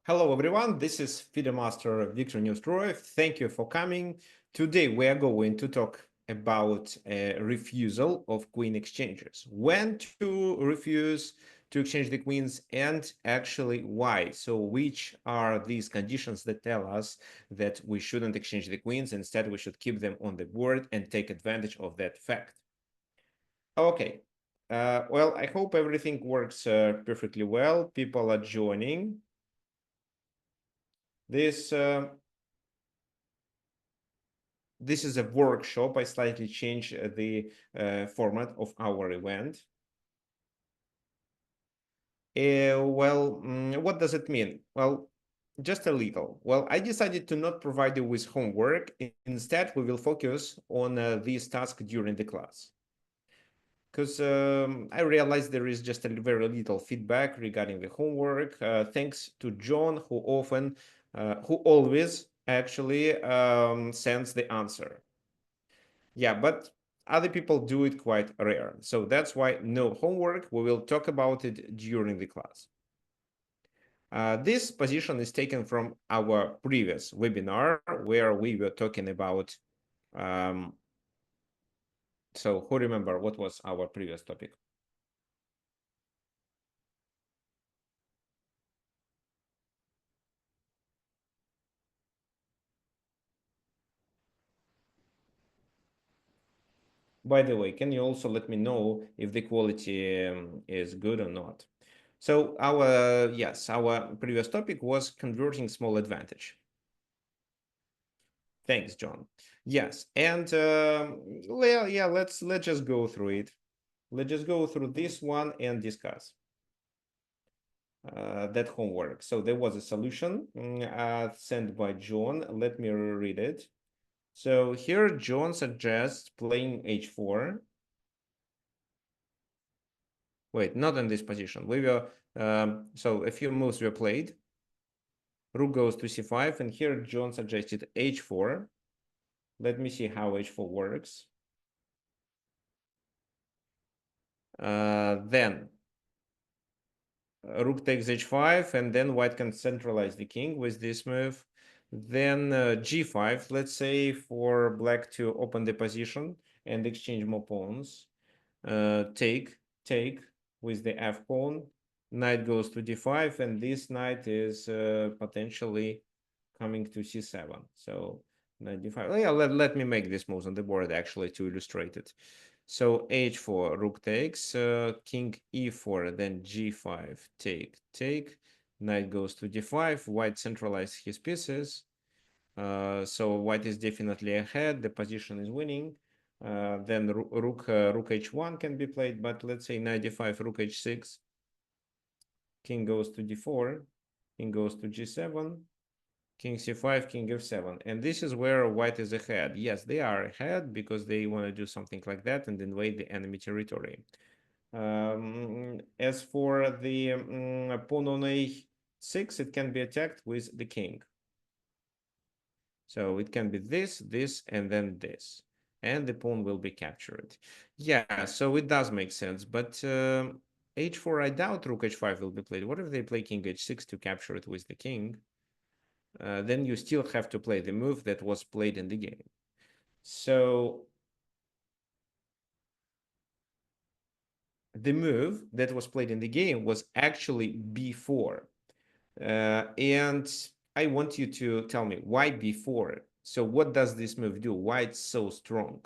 Hello everyone, this is FIDE Master Victor Neustroyev. Thank you for coming. Today we are going to talk about a refusal of queen exchanges. When to refuse to exchange the queens and actually why. So which are these conditions that tell us that we shouldn't exchange the queens, instead we should keep them on the board and take advantage of that fact. Okay, well, I hope everything works perfectly well. People are joining. This this is a workshop. I slightly changed the format of our event. What does it mean? Well, just a little. Well, I decided to not provide you with homework. Instead, we will focus on these tasks during the class. Because I realized there is just a very little feedback regarding the homework. Thanks to John, who always actually sends the answer. Yeah, but other people do it quite rare. So that's why no homework. We will talk about it during the class. This position is taken from our previous webinar where we were talking about. So who remember what was our previous topic? By the way, can you also let me know if the quality is good or not? So our previous topic was converting small advantage. Thanks, John. Yes, and well, yeah, let's just go through it. Let's just go through this one and discuss that homework. So there was a solution sent by John. Let me read it. So here John suggests playing h4. Wait, not in this position. We were so a few moves were played. Rook goes to c5, and here John suggested h4. Let me see how h4 works. Then rook takes h5, and then white can centralize the king with this move. Then g5, let's say, for black to open the position and exchange more pawns. Take with the f pawn. Knight goes to d5, and this knight is potentially coming to c7. So knight d5. Oh, yeah, let me make this move on the board actually to illustrate it. So h4, rook takes, king e4, then g5, take. Knight goes to d5. White centralizes his pieces. So white is definitely ahead. The position is winning. Then rook h1 can be played, but let's say knight d5, rook h6. King goes to d4. King goes to g7. King c5, king f7. And this is where white is ahead. Yes, they are ahead because they want to do something like that and invade the enemy territory. As for the pawn on a6, it can be attacked with the king. So it can be this, and then this. And the pawn will be captured. Yeah, so it does make sense. But h4, I doubt rook h5 will be played. What if they play king h6 to capture it with the king? Then you still have to play the move that was played in the game. So the move that was played in the game was actually b4. And I want you to tell me why b4. So what does this move do? Why it's so strong?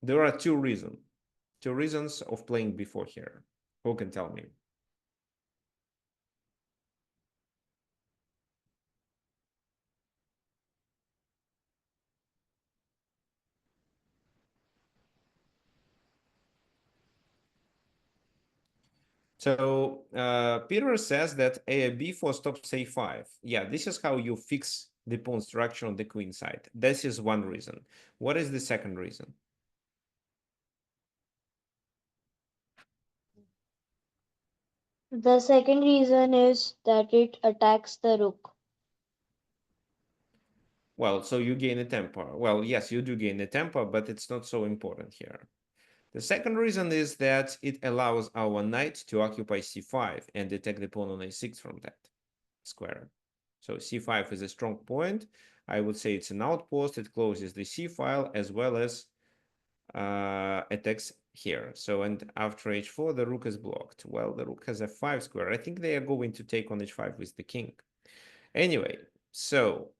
There are two reasons of playing b4 here. Who can tell me? So Peter says that a b4 stops a5. Yeah, this is how you fix the pawn structure on the queen side. This is one reason. What is the second reason? The second reason is that it attacks the rook. Well, so you gain a tempo. Well, yes, you do gain a tempo, but it's not so important here. The second reason is that it allows our knight to occupy c5 and attack the pawn on a6 from that. square. So c5 is a strong point. I would say it's an outpost. It closes the c file as well as attacks here. So, and after h4, the rook is blocked. Well, the rook has f5 square. I think they are going to take on h5 with the king. Anyway, so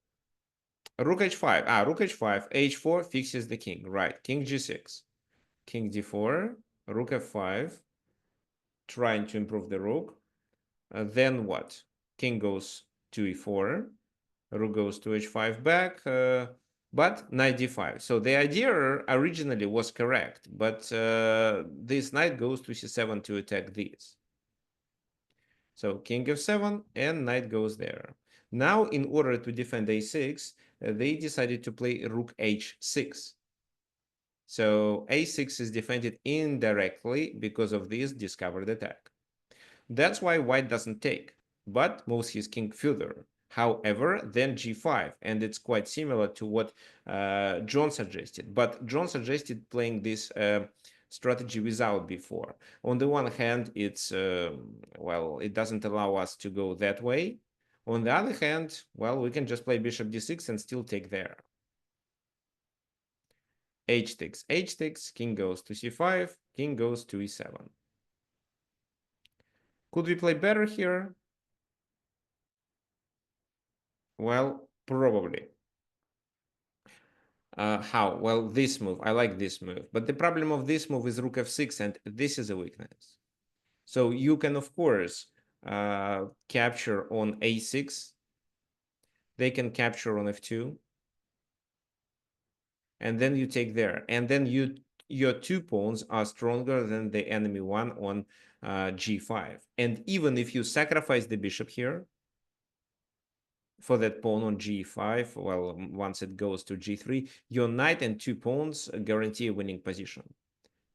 rook h5. Rook h5. h4 fixes the king. Right. King g6. King d4. Rook f5. Trying to improve the rook. Then what? King goes to e4. Rook goes to h5 back. But knight d5. So the idea originally was correct, but this knight goes to c7 to attack this. So king f7 and knight goes there. Now, in order to defend a6, they decided to play rook h6. So a6 is defended indirectly because of this discovered attack. That's why white doesn't take, but moves his king further. However, then g5, and it's quite similar to what John suggested. But John suggested playing this strategy without before. On the one hand, it's, well, it doesn't allow us to go that way. On the other hand, well, we can just play bishop d6 and still take there. H takes, king goes to c5, king goes to e7. Could we play better here? Well, probably. How? Well, this move. I like this move. But the problem of this move is rook f6, and this is a weakness. So you can, of course, capture on a6. They can capture on f2. And then you take there. And then your two pawns are stronger than the enemy one on g5. And even if you sacrifice the bishop here, for that pawn on g5, well, once it goes to g3, your knight and two pawns guarantee a winning position.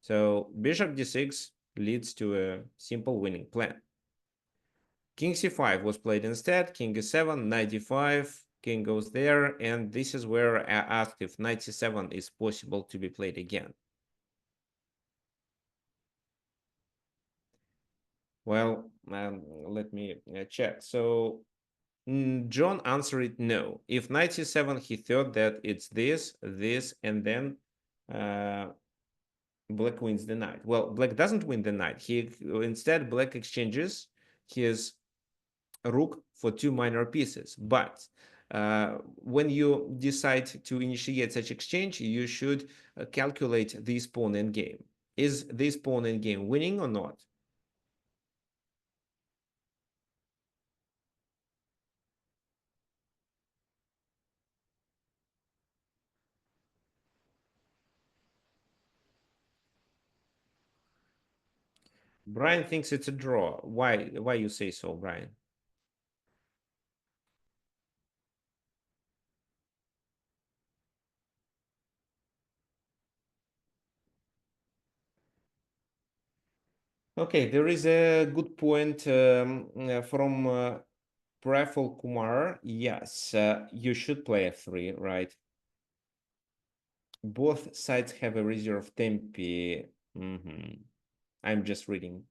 So bishop d6 leads to a simple winning plan. King c5 was played instead, king e7, knight d5, king goes there, and this is where I asked if knight c7 is possible to be played again. Well, let me check. So John answered no. If knight c7, he thought that it's this, and then black wins the knight. Well, black doesn't win the knight. Instead, black exchanges his rook for two minor pieces. But when you decide to initiate such exchange, you should calculate this pawn endgame. Is this pawn endgame winning or not? Brian thinks it's a draw. Why you say so, Brian? Okay, there is a good point from Praful Kumar. Yes, you should play f3, right? Both sides have a reserve tempi. I'm just reading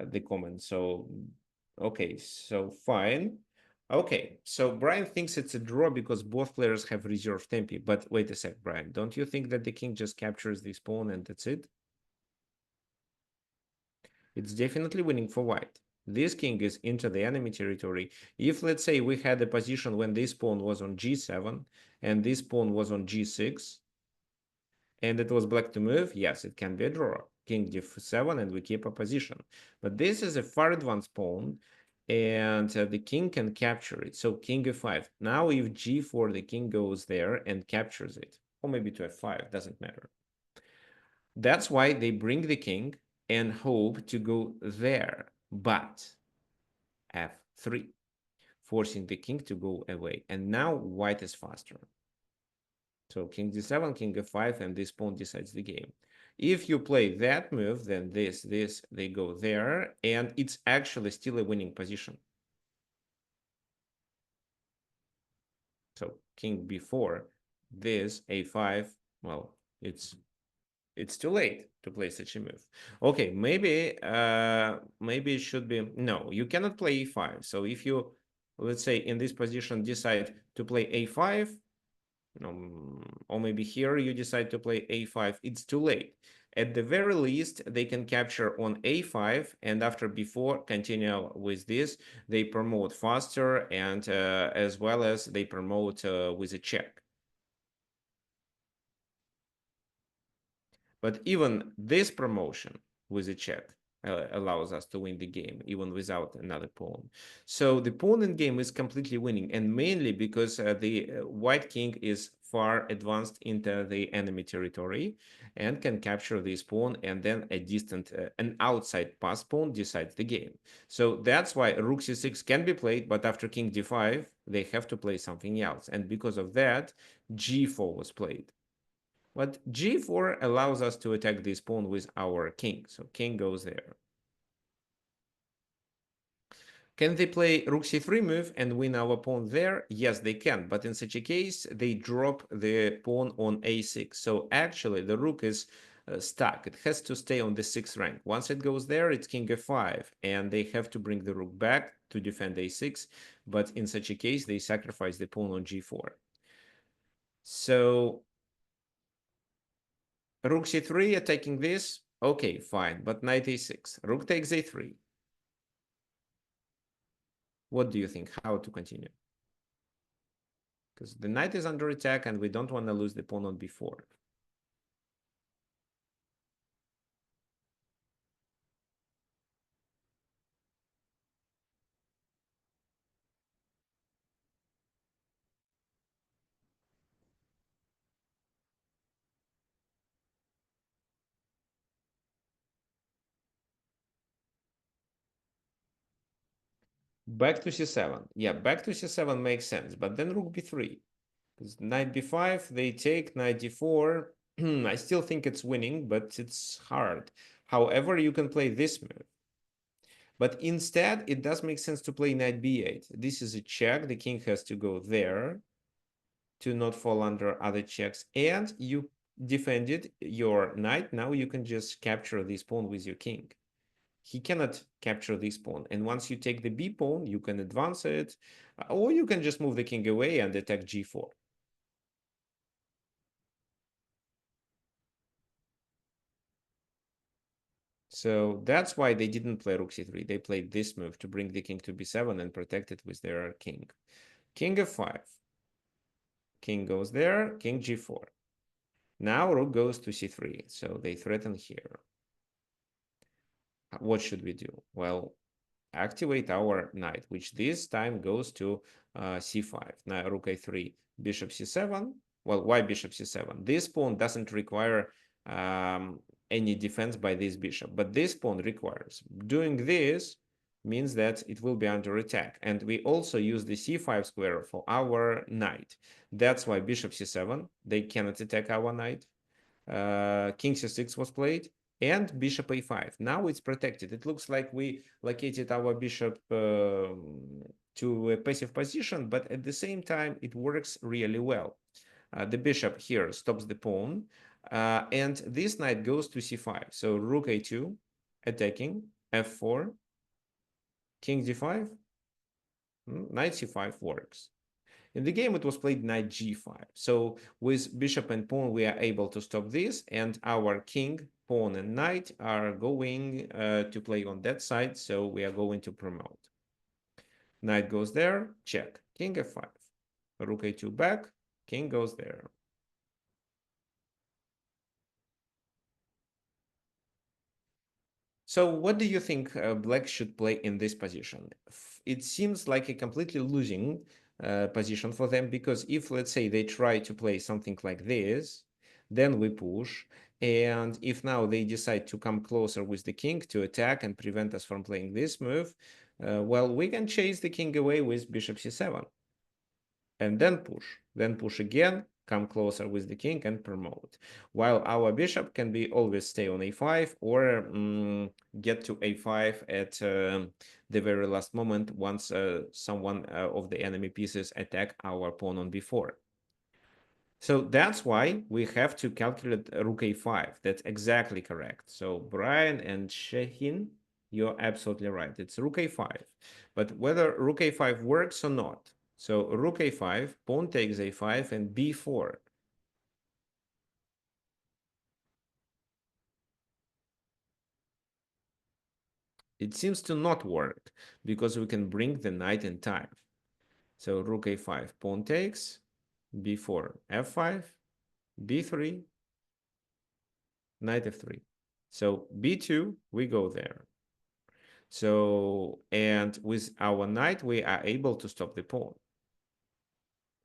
the comment. So, okay, so fine. Okay, so Brian thinks it's a draw because both players have reserve tempi. But wait a sec, Brian. Don't you think that the king just captures this pawn and that's it? It's definitely winning for white. This king is into the enemy territory. If, let's say, we had a position when this pawn was on g7 and this pawn was on g6, and it was black to move, yes, it can be a draw. King d7, and we keep a position. But this is a far advanced pawn, and the king can capture it. So king f5. Now if g4, the king goes there and captures it. Or maybe to f5, doesn't matter. That's why they bring the king and hope to go there. But f3, forcing the king to go away. And now white is faster. So king d7, king f5, and this pawn decides the game. If you play that move, then this, they go there, and it's actually still a winning position. So king b4, this a5, well, it's too late to play such a move. Okay, maybe it should be no, you cannot play e5. So if you let's say in this position, decide to play a5, or maybe here you decide to play a5, it's too late. At the very least, they can capture on a5, and after b4 continue with this. They promote faster, and as well as they promote with a check. But even this promotion with a check allows us to win the game, even without another pawn. So the pawn in game is completely winning, and mainly because the white king is far advanced into the enemy territory and can capture this pawn, and then a distant, an outside pass pawn decides the game. So that's why rook c6 can be played, but after king d5, they have to play something else. And because of that, g4 was played. But g4 allows us to attack this pawn with our king. So king goes there. Can they play rook c3 move and win our pawn there? Yes, they can. But in such a case, they drop the pawn on a6. So actually, the rook is stuck. It has to stay on the 6th rank. Once it goes there, it's king f5. And they have to bring the rook back to defend a6. But in such a case, they sacrifice the pawn on g4. So rook c3 attacking this. Okay, fine, but knight a6. Rook takes a3. What do you think? How to continue? Because the knight is under attack and we don't want to lose the pawn on b4. Back to c7. Yeah, back to c7 makes sense, but then rook b3. Because knight b5, they take knight d4. I still think it's winning, but it's hard. However, you can play this move. But instead, it does make sense to play knight b8. This is a check. The king has to go there to not fall under other checks. And you defended your knight. Now you can just capture this pawn with your king. He cannot capture this pawn. And once you take the b pawn, you can advance it, or you can just move the king away and attack g4. So that's why they didn't play rook c3. They played this move to bring the king to b7 and protect it with their king. King f5. King goes there, king g4. Now rook goes to c3. So they threaten here. What should we do? Well, activate our knight, which this time goes to c5. Now rook a3, bishop c7. Well, why bishop c7? This pawn doesn't require any defense by this bishop, but this pawn requires. Doing this means that it will be under attack. And we also use the c5 square for our knight. That's why bishop c7, they cannot attack our knight. King c6 was played, and bishop a5. Now it's protected. It looks like we located our bishop to a passive position, but at the same time, it works really well. The bishop here stops the pawn, and this knight goes to c5. So rook a2, attacking, f4, king d5, knight c5 works. In the game, it was played knight g5. So with bishop and pawn, we are able to stop this, and our king, pawn, and knight are going to play on that side, so we are going to promote. Knight goes there, check, king f5. Rook a2 back, king goes there. So what do you think black should play in this position? It seems like a completely losing position for them, because if, let's say, they try to play something like this, then we push. And if now they decide to come closer with the king to attack and prevent us from playing this move, well, we can chase the king away with bishop c7 and then push again, come closer with the king and promote. While our bishop can be always stay on a5 or get to a5 at the very last moment once someone of the enemy pieces attack our pawn on b4. So that's why we have to calculate rook a5. That's exactly correct. So Brian and Shehin, You're absolutely right. It's rook a5. But whether rook a5 works or not, so rook a5, pawn takes a5, and b4. It seems to not work because we can bring the knight in time. So rook a5, pawn takes, b4, f5, b3, knight f3. So b2, we go there. So, and with our knight, we are able to stop the pawn.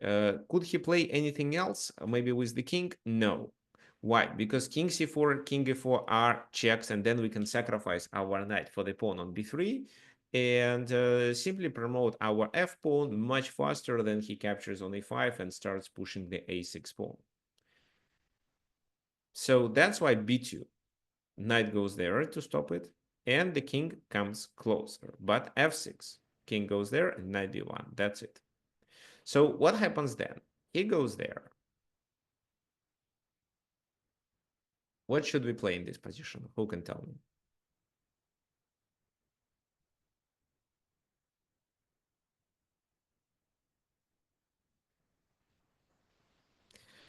Could he play anything else? Maybe with the king? No. Why? Because king c4, king e4 are checks, and then we can sacrifice our knight for the pawn on b3 and simply promote our f pawn much faster than he captures on a5 and starts pushing the a6 pawn. So that's why b2. Knight goes there to stop it, and the king comes closer. But f6, king goes there, and knight b1. That's it. So what happens then? He goes there. What should we play in this position? Who can tell me?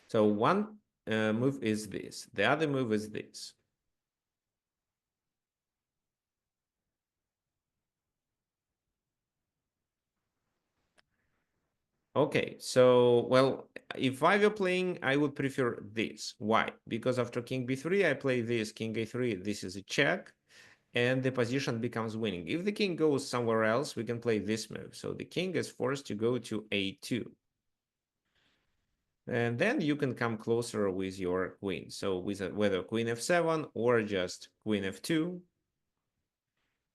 So one move is this. The other move is this. Okay, so, well, if I were playing, I would prefer this. Why? Because after king b3, I play this, king a3, this is a check, and the position becomes winning. If the king goes somewhere else, we can play this move. So the king is forced to go to a2. And then you can come closer with your queen. So with whether queen f7 or just queen f2,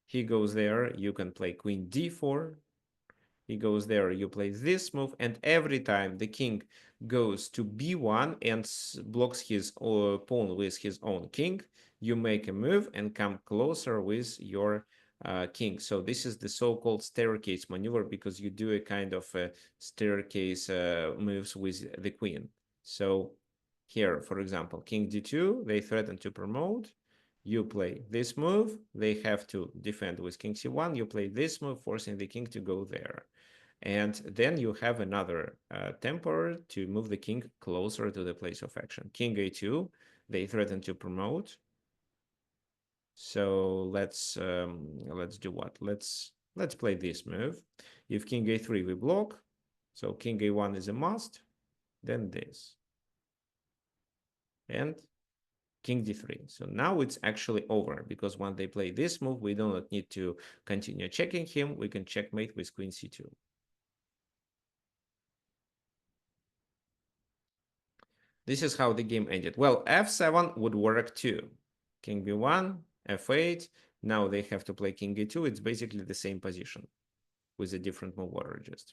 he goes there, you can play queen d4. He goes there, you play this move, and every time the king goes to b1 and blocks his pawn with his own king, you make a move and come closer with your king. So this is the so-called staircase maneuver because you do a kind of staircase moves with the queen. So here, for example, king d2, they threaten to promote. You play this move, they have to defend with king c1. You play this move, forcing the king to go there. And then you have another temper to move the king closer to the place of action. King a2, they threaten to promote. So let's do what? Let's play this move. If king a3, we block. So king a1 is a must. Then this. And king d3. So now it's actually over because when they play this move, we do not need to continue checking him. We can checkmate with queen c2. This is how the game ended. Well, f7 would work too. King b1, f8. Now they have to play king e2. It's basically the same position with a different move order just.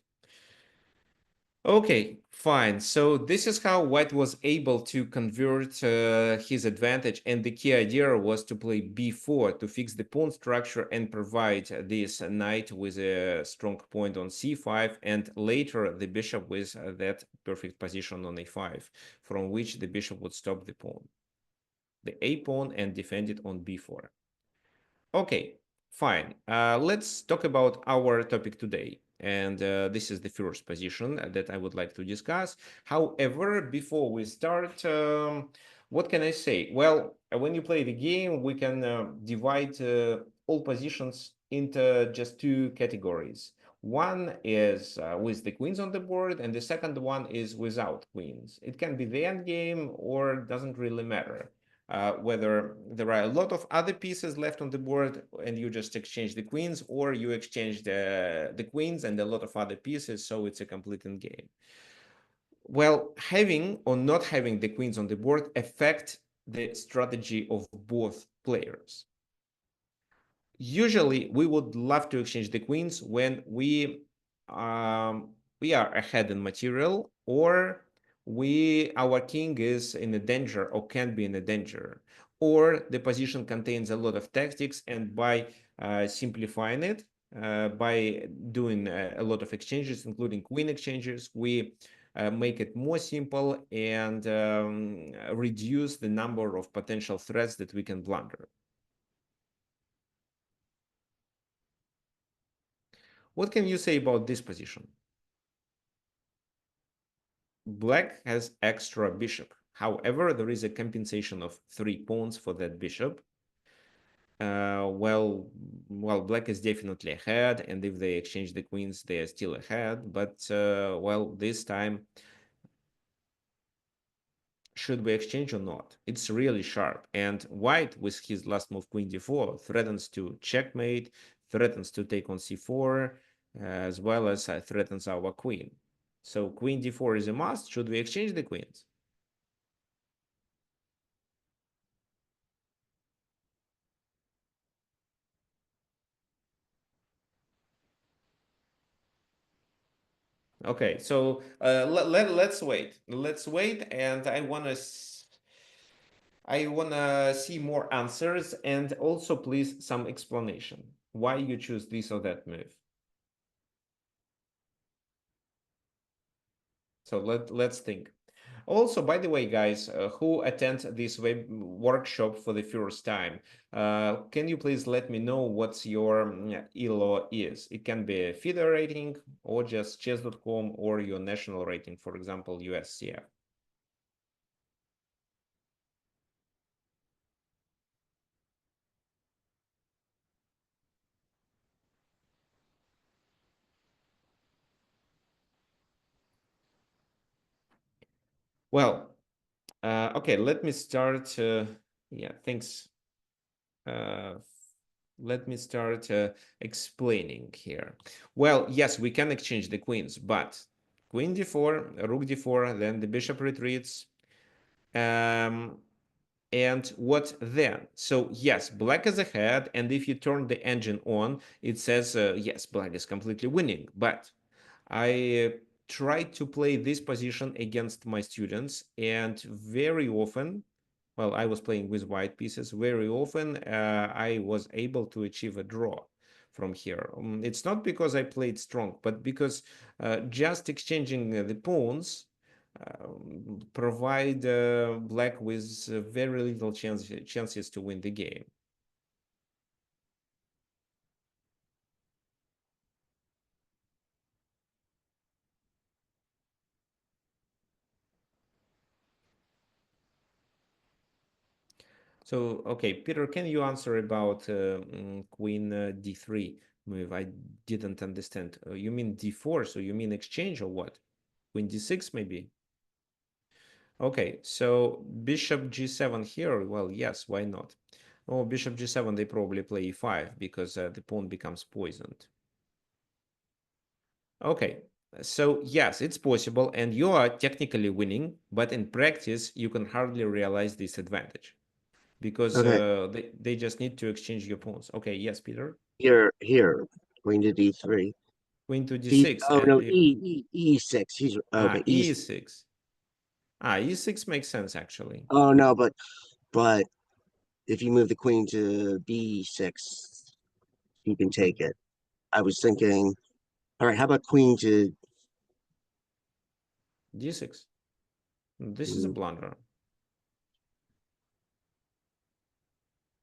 Okay, fine. So this is how White was able to convert his advantage, and the key idea was to play b4 to fix the pawn structure and provide this knight with a strong point on c5, and later the bishop with that perfect position on a5, from which the bishop would stop the pawn, the a pawn, and defend it on b4. Okay, fine. Let's talk about our topic today. And this is the first position that I would like to discuss. However, before we start, what can I say? Well, when you play the game, we can divide all positions into just two categories. One is with the queens on the board, and the second one is without queens. It can be the end game or doesn't really matter. Whether there are a lot of other pieces left on the board and you just exchange the queens, or you exchange the queens and a lot of other pieces, so it's a complete game. Well, having or not having the queens on the board affect the strategy of both players. Usually, we would love to exchange the queens when we are ahead in material, or our king is in a danger or can be in a danger, or the position contains a lot of tactics, and by simplifying it, by doing a lot of exchanges, including queen exchanges, we make it more simple and reduce the number of potential threats that we can blunder. What can you say about this position? Black has extra bishop. However, there is a compensation of 3 pawns for that bishop. Well, black is definitely ahead, and if they exchange the queens, they are still ahead. But well, this time, should we exchange or not? It's really sharp. And white, with his last move, queen d4, threatens to checkmate, threatens to take on c4, as well as threatens our queen. So queen d4 is a must. Should we exchange the queens? Okay, so let's wait. Let's wait, and I wanna see more answers, and also please some explanation why you choose this or that move. So let's think. Also, by the way, guys, who attend this web workshop for the first time, can you please let me know what's your ELO is? It can be a FIDE rating or just chess.com or your national rating, for example, USCF. Well, okay, let me start. Yeah, thanks. Uh, let me start explaining here. Well, yes, we can exchange the queens, but queen d4, rook d4, then the bishop retreats. Um, and what then? So yes, black is ahead, and if you turn the engine on, it says, yes, black is completely winning. But I try to play this position against my students, and very often, well, I was playing with white pieces. Very often, I was able to achieve a draw from here. It's not because I played strong, but because just exchanging the pawns provide black with very little chances to win the game. So, okay, Peter, can you answer about queen d3 move? I didn't understand. You mean d4, so you mean exchange or what? Queen d6 maybe? Okay, so bishop g7 here, well, yes, why not? Oh, bishop g7, they probably play e5 because the pawn becomes poisoned. Okay, so yes, it's possible, and you are technically winning, but in practice, you can hardly realize this advantage because Okay, they just need to exchange your pawns. Okay, yes, Peter. here, queen to d3. Queen to D. d6. Oh no, e6. He's okay. E. E6. E6 makes sense actually. Oh no, but if you move the queen to b6, you can take it. I was thinking, all right, how about queen to? D6. This is a Hmm, blunder.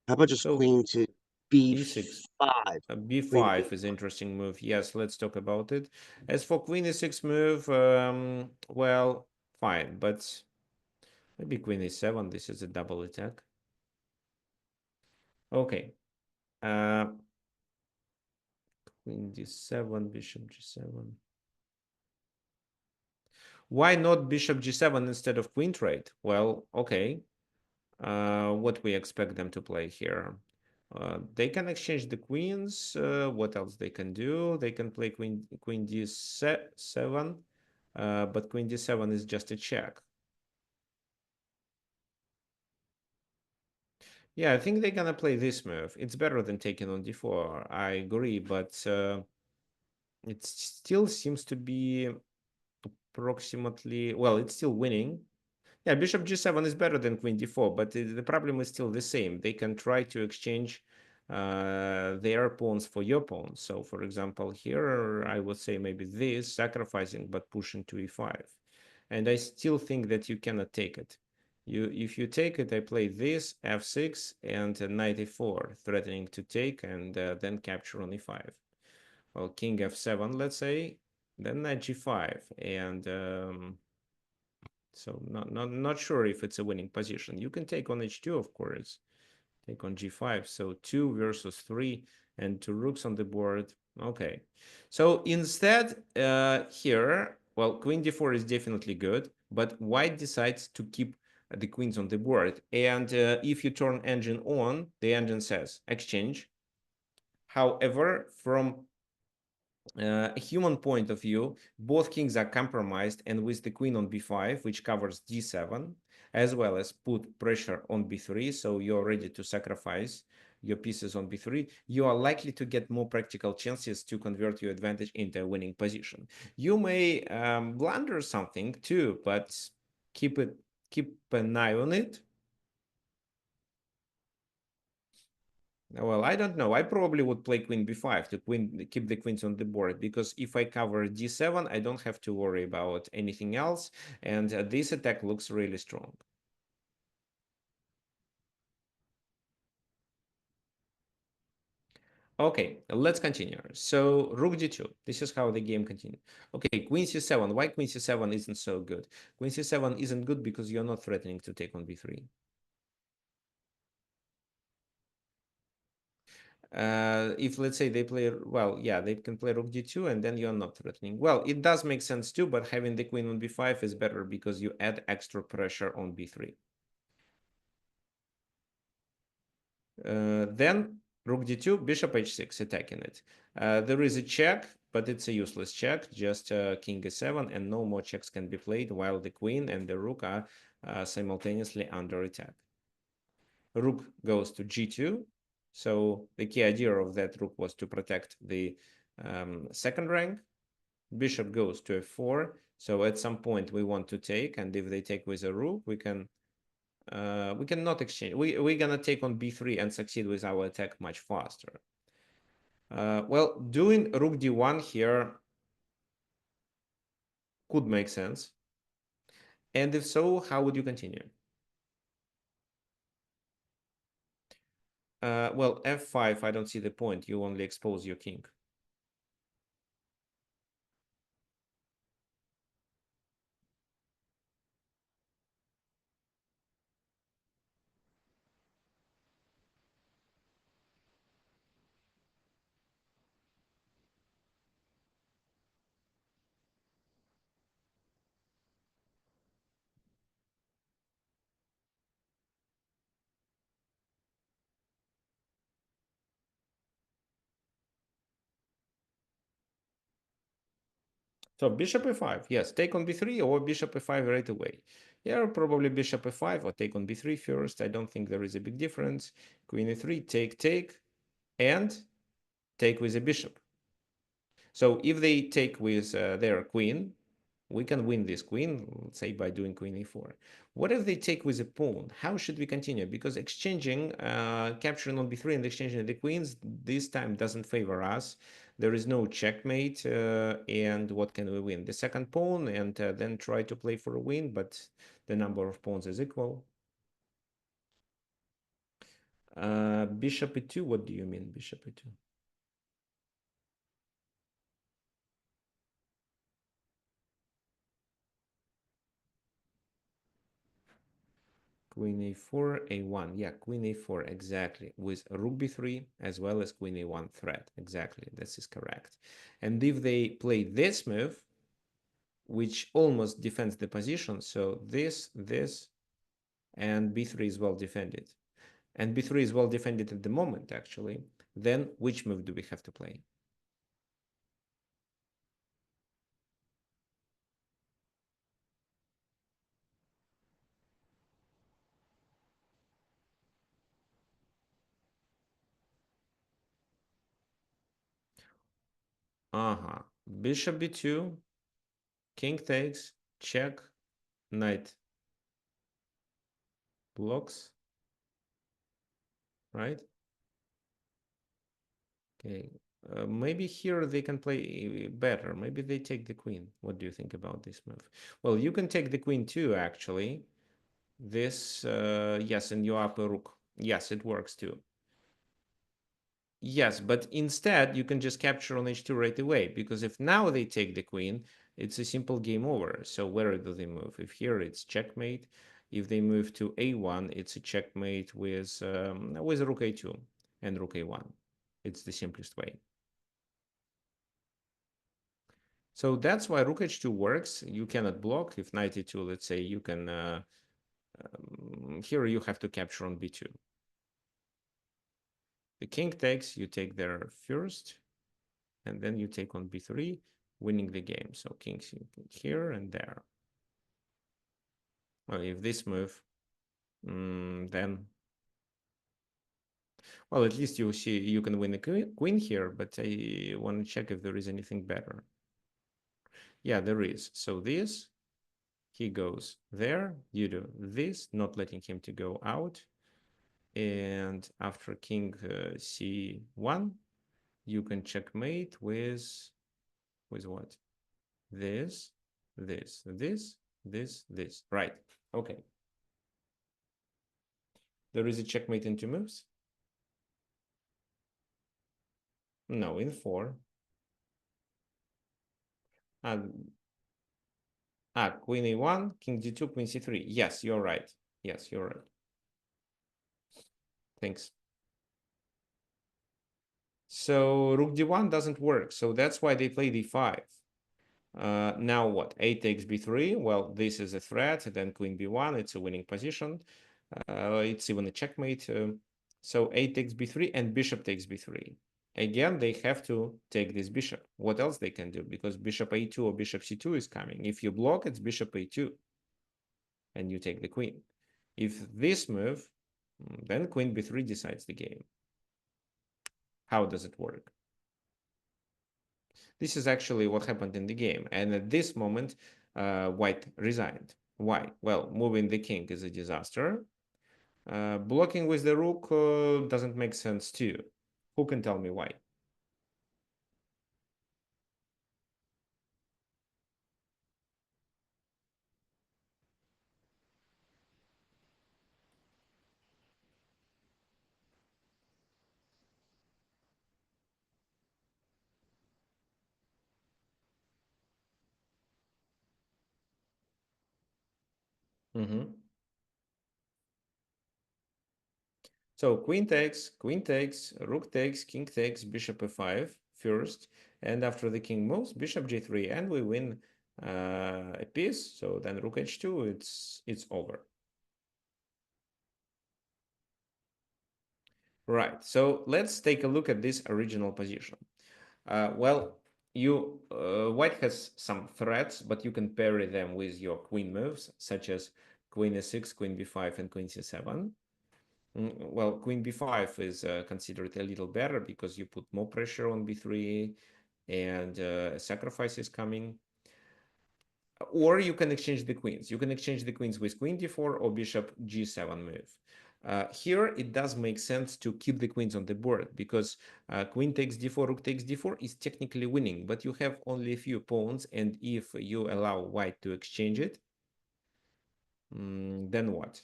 how about just So queen to b5? e6. Queen to B5 is an interesting move. Yes, let's talk about it. As for queen e6 move, well, fine, but maybe queen e7. This is a double attack. Okay. Uh, queen d7, bishop g7. Why not bishop g7 instead of queen trade? Well, okay. What we expect them to play here? They can exchange the queens. What else they can do? They can play queen d7, but queen d7 is just a check. Yeah, I think they're gonna play this move. It's better than taking on d4. I agree, but it still seems to be approximately, well, it's still winning. Yeah, bishop g7 is better than queen d4, but the problem is still the same. They can try to exchange their pawns for your pawns. So, for example, here I would say maybe this, sacrificing but pushing to e5. And I still think that you cannot take it. If you take it, I play this, f6, and knight e4, threatening to take and then capture on e5. well, king f7, let's say, then knight g5, and so not sure if it's a winning position. You can take on h2, of course, take on g5. So 2 versus 3 and 2 rooks on the board. Okay. So instead, here, well, queen d4 is definitely good, but white decides to keep the queens on the board. And if you turn engine on, the engine says exchange. However, from a human point of view, both kings are compromised, and with the queen on b5, which covers d7, as well as put pressure on b3, so you're ready to sacrifice your pieces on b3, you are likely to get more practical chances to convert your advantage into a winning position. You may blunder something too, but keep an eye on it. Well, I don't know. I probably would play queen b5 to keep the queens on the board, because if I cover d7, I don't have to worry about anything else, and this attack looks really strong. Okay, let's continue. So rook d2. This is how the game continues. Okay, queen c7. Why queen c7 isn't so good? Queen c7 isn't good because you're not threatening to take on b3. If let's say they play, well, yeah, they can play rook d2 and then you're not threatening. Well, it does make sense too, but having the queen on b5 is better because you add extra pressure on b3. Then rook d2, bishop h6, attacking it. There is a check, but it's a useless check, just king e7, and no more checks can be played while the queen and the rook are simultaneously under attack. Rook goes to g2. So the key idea of that rook was to protect the second rank. Bishop goes to f4. So at some point we want to take, and if they take with a rook, we can not exchange. We're gonna take on b3 and succeed with our attack much faster. Well, doing rook d1 here could make sense. And if so, how would you continue? Well, f5, I don't see the point. You only expose your king. So bishop e5, yes, take on b3 or bishop e5 right away. Yeah, probably bishop e5 or take on b3 first. I don't think there is a big difference. Queen e3, take, and take with a bishop. So if they take with their queen, we can win this queen, let's say by doing queen e4. What if they take with a pawn? How should we continue? Because exchanging, capturing on b3 and exchanging the queens, this time doesn't favor us. There is no checkmate, and what can we win? The second pawn, and then try to play for a win, but the number of pawns is equal. Bishop e2, what do you mean, bishop e2? Queen a4, a1. Yeah, queen a4, exactly. With rook b3 as well as queen a1 threat. Exactly, this is correct. And if they play this move, which almost defends the position, so this, and b3 is well defended. And b3 is well defended at the moment, actually. Then which move do we have to play? Bishop b2, king takes, check, knight blocks, right? Okay, maybe here they can play better. Maybe they take the queen. What do you think about this move? Well, you can take the queen too, actually. This, yes, and you up a rook. Yes, it works too. Yes, but instead you can just capture on h2 right away, because if now they take the queen, it's a simple game over. So where do they move? If here it's checkmate. If they move to a1, it's a checkmate with rook a2 and rook a1. It's the simplest way. So that's why rook h2 works. You cannot block. If knight e2, let's say, you can here you have to capture on b2. The king takes, you take there first, and then you take on b3, winning the game. So kings here and there. Well, if this move, then, well, at least you see you can win the queen here, but I want to check if there is anything better. Yeah, there is. So this, he goes there, you do this, not letting him to go out. And after king c1, you can checkmate with what? This, this, this, this. Right. Okay. There is a checkmate in 2 moves? No, in 4. Queen a1, king d2, queen c3. Yes, you're right. Yes, you're right. Thanks. So rook d1 doesn't work. So that's why they play d5. Now what? A takes b3. Well, this is a threat. Then queen b1. It's a winning position. It's even a checkmate. So a takes b3 and bishop takes b3. Again, they have to take this bishop. What else they can do? Because bishop a2 or bishop c2 is coming. If you block, it's bishop a2. And you take the queen. If this move, then queen b3 decides the game. How does it work? This is actually what happened in the game. And at this moment, white resigned. Why? Well, moving the king is a disaster. Blocking with the rook doesn't make sense too. Who can tell me why? So queen takes, rook takes, king takes, bishop f5 first, and after the king moves, bishop g3, and we win a piece. So then rook h2, it's over. Right. So let's take a look at this original position. Well, white has some threats, but you can parry them with your queen moves, such as queen e6, queen b5, and queen c7. Well, queen b5 is considered a little better because you put more pressure on b3 and a sacrifice is coming. Or you can exchange the queens. You can exchange the queens with queen d4 or bishop g7 move. Here, it does make sense to keep the queens on the board because queen takes d4, rook takes d4 is technically winning, but you have only a few pawns, and if you allow white to exchange it, then what?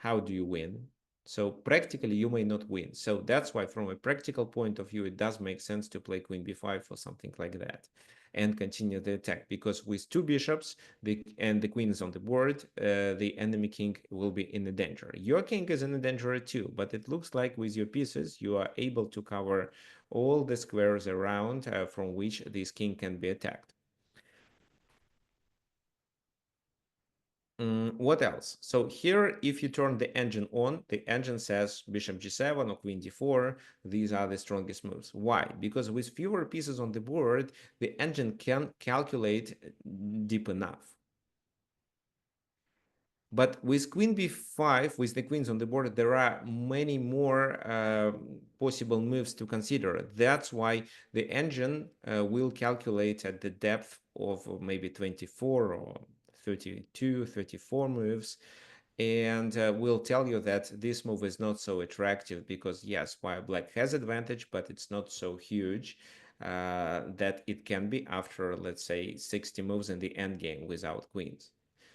How do you win? So practically, you may not win. So that's why, from a practical point of view, it does make sense to play queen b5 or something like that and continue the attack. Because with 2 bishops and the queen is on the board, the enemy king will be in a danger. Your king is in a danger too, but it looks like with your pieces, you are able to cover all the squares around from which this king can be attacked. What else? So here, if you turn the engine on, the engine says bishop g7 or queen d4. These are the strongest moves. Why? Because with fewer pieces on the board, the engine can calculate deep enough. But with queen b5, with the queens on the board, there are many more possible moves to consider. That's why the engine will calculate at the depth of maybe 24 or 32, 34 moves, and will tell you that this move is not so attractive because, yes, while black has advantage, but it's not so huge that it can be after, let's say, 60 moves in the endgame without queens.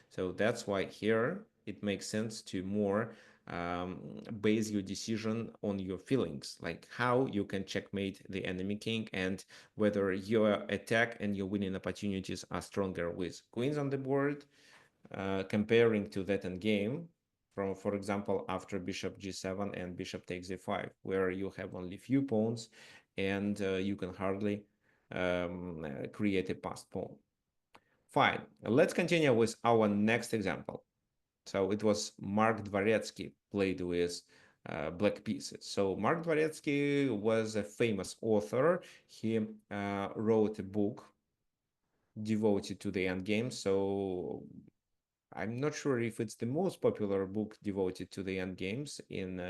So that's why here it makes sense to more base your decision on your feelings, like how you can checkmate the enemy king and whether your attack and your winning opportunities are stronger with queens on the board, comparing to that end game from, for example, after bishop g7 and bishop takes e5, where you have only few pawns and you can hardly create a passed pawn. Fine, let's continue with our next example. So it was Mark Dvoretsky played with black pieces. So Mark Dvoretsky was a famous author. He wrote a book devoted to the endgame. So I'm not sure if it's the most popular book devoted to the endgames in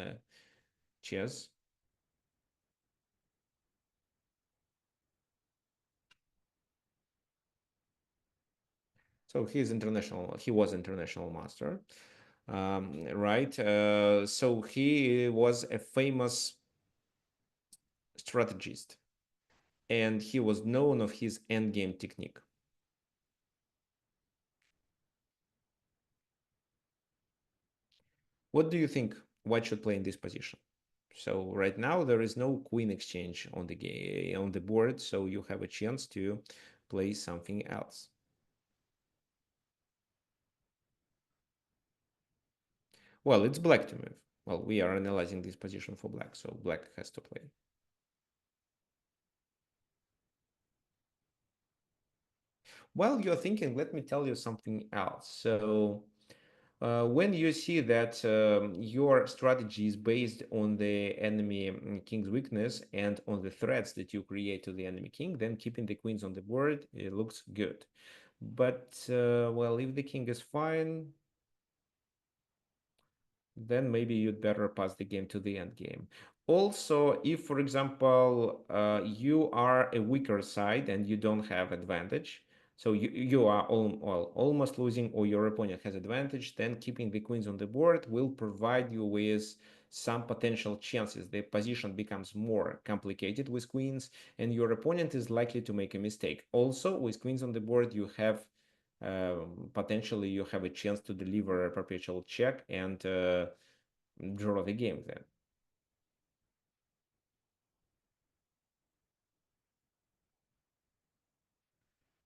chess. So he was international master, right? So he was a famous strategist, and he was known of his endgame technique. What do you think white should play in this position? So right now there is no queen exchange on the game on the board, so you have a chance to play something else. Well, it's black to move. Well, we are analyzing this position for black, so black has to play. While you're thinking, let me tell you something else. So when you see that your strategy is based on the enemy king's weakness and on the threats that you create to the enemy king, then keeping the queens on the board, it looks good. But, well, if the king is fine, then maybe you'd better pass the game to the end game. Also, if, for example, you are a weaker side and you don't have advantage, so you are almost losing or your opponent has advantage, then keeping the queens on the board will provide you with some potential chances. The position becomes more complicated with queens and your opponent is likely to make a mistake. Also, with queens on the board, you have potentially you have a chance to deliver a perpetual check and draw the game then.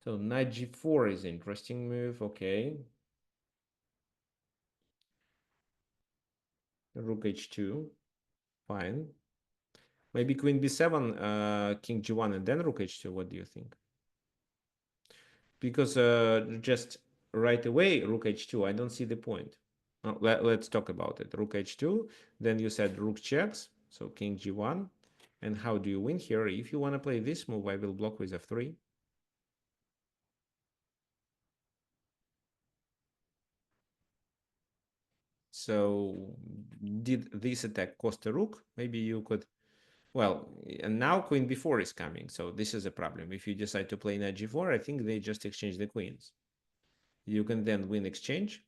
So knight g4 is an interesting move. Okay. Rook h2. Fine. Maybe queen b7, king g1, and then rook h2. What do you think? Because just right away, rook h2, I don't see the point. Let's talk about it. Rook h2, then you said rook checks, so king g1. And how do you win here? If you want to play this move, I will block with f3. So did this attack cost a rook? Maybe you could, well, and now queen b4 is coming, so this is a problem. If you decide to play knight g4, I think they just exchange the queens. You can then win exchange.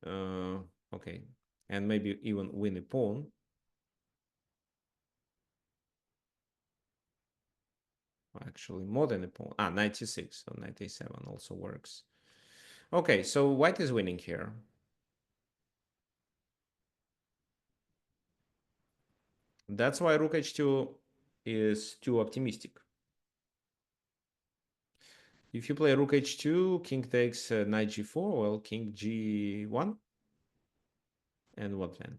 Okay, and maybe even win a pawn. Actually, more than a pawn. 96, so knight a7 also works. Okay, so white is winning here. That's why rook h2 is too optimistic. If you play rook h2, king takes knight g4, well, king g1. And what then?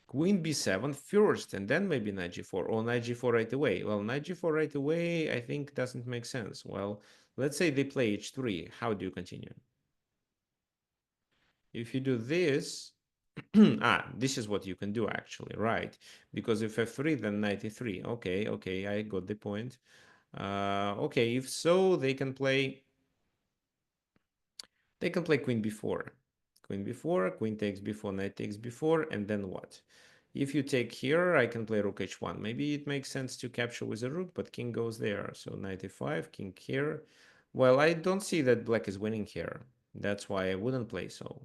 Queen b7 first, and then maybe knight g4, or knight g4 right away. Well, knight g4 right away, I think doesn't make sense. Well, let's say they play h3. How do you continue? If you do this, this is what you can do actually, right? Because if f3, then knight e3. Okay, I got the point. Okay, if so, they can play queen b4. Queen b4, queen takes b4, knight takes b4, and then what? If you take here, I can play rook h1. Maybe it makes sense to capture with a rook, but king goes there. So knight e5, king here. Well, I don't see that black is winning here. That's why I wouldn't play so.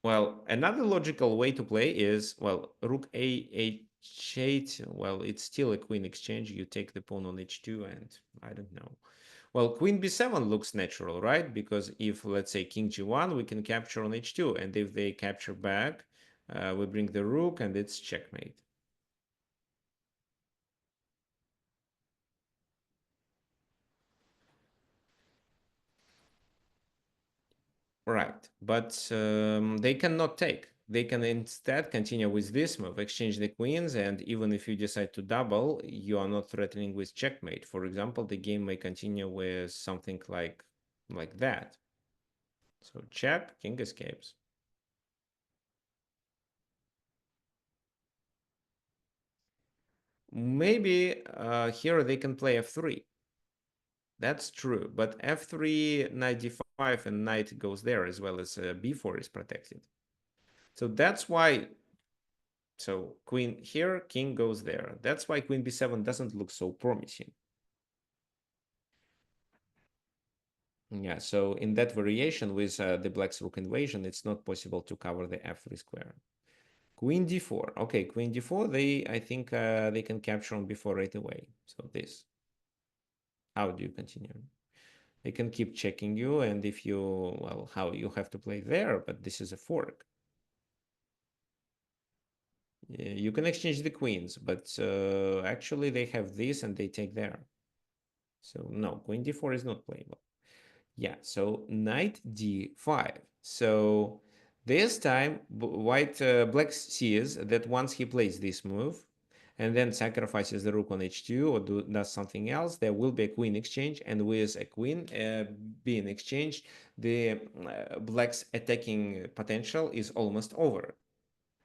Well, another logical way to play is, well, rook a8 h8, well, it's still a queen exchange. You take the pawn on h2, and I don't know. Well, queen b7 looks natural, right? Because if, let's say, king g1, we can capture on h2, and if they capture back, we bring the rook, and it's checkmate. Right, but they cannot take. They can instead continue with this move, exchange the queens, and even if you decide to double, you are not threatening with checkmate. For example, the game may continue with something like that. So check, king escapes. Maybe here they can play f3. That's true, but f3, knight d5, and knight goes there, as well as b4 is protected. So that's why, so queen here, king goes there. That's why queen b7 doesn't look so promising. Yeah, so in that variation with the black's rook invasion, it's not possible to cover the f3 square. Queen d4. Okay, queen d4, I think they can capture on b4 right away. So this. How do you continue? They can keep checking you, and if you, well, how you have to play there, but this is a fork. You can exchange the queens, but actually they have this and they take there. So no, queen d4 is not playable. Yeah, so knight d5. So this time, black sees that once he plays this move and then sacrifices the rook on h2 or does something else, there will be a queen exchange, and with a queen being exchanged, the black's attacking potential is almost over.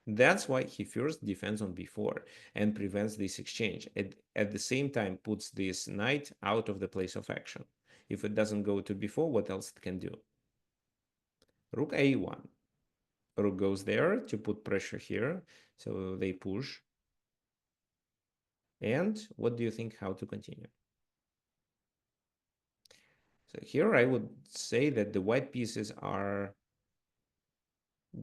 That's why he first defends on b4 and prevents this exchange. At the same time, puts this knight out of the place of action. If it doesn't go to b4, what else it can do? Rook a1. Rook goes there to put pressure here. So they push. And what do you think how to continue? So here I would say that the white pieces are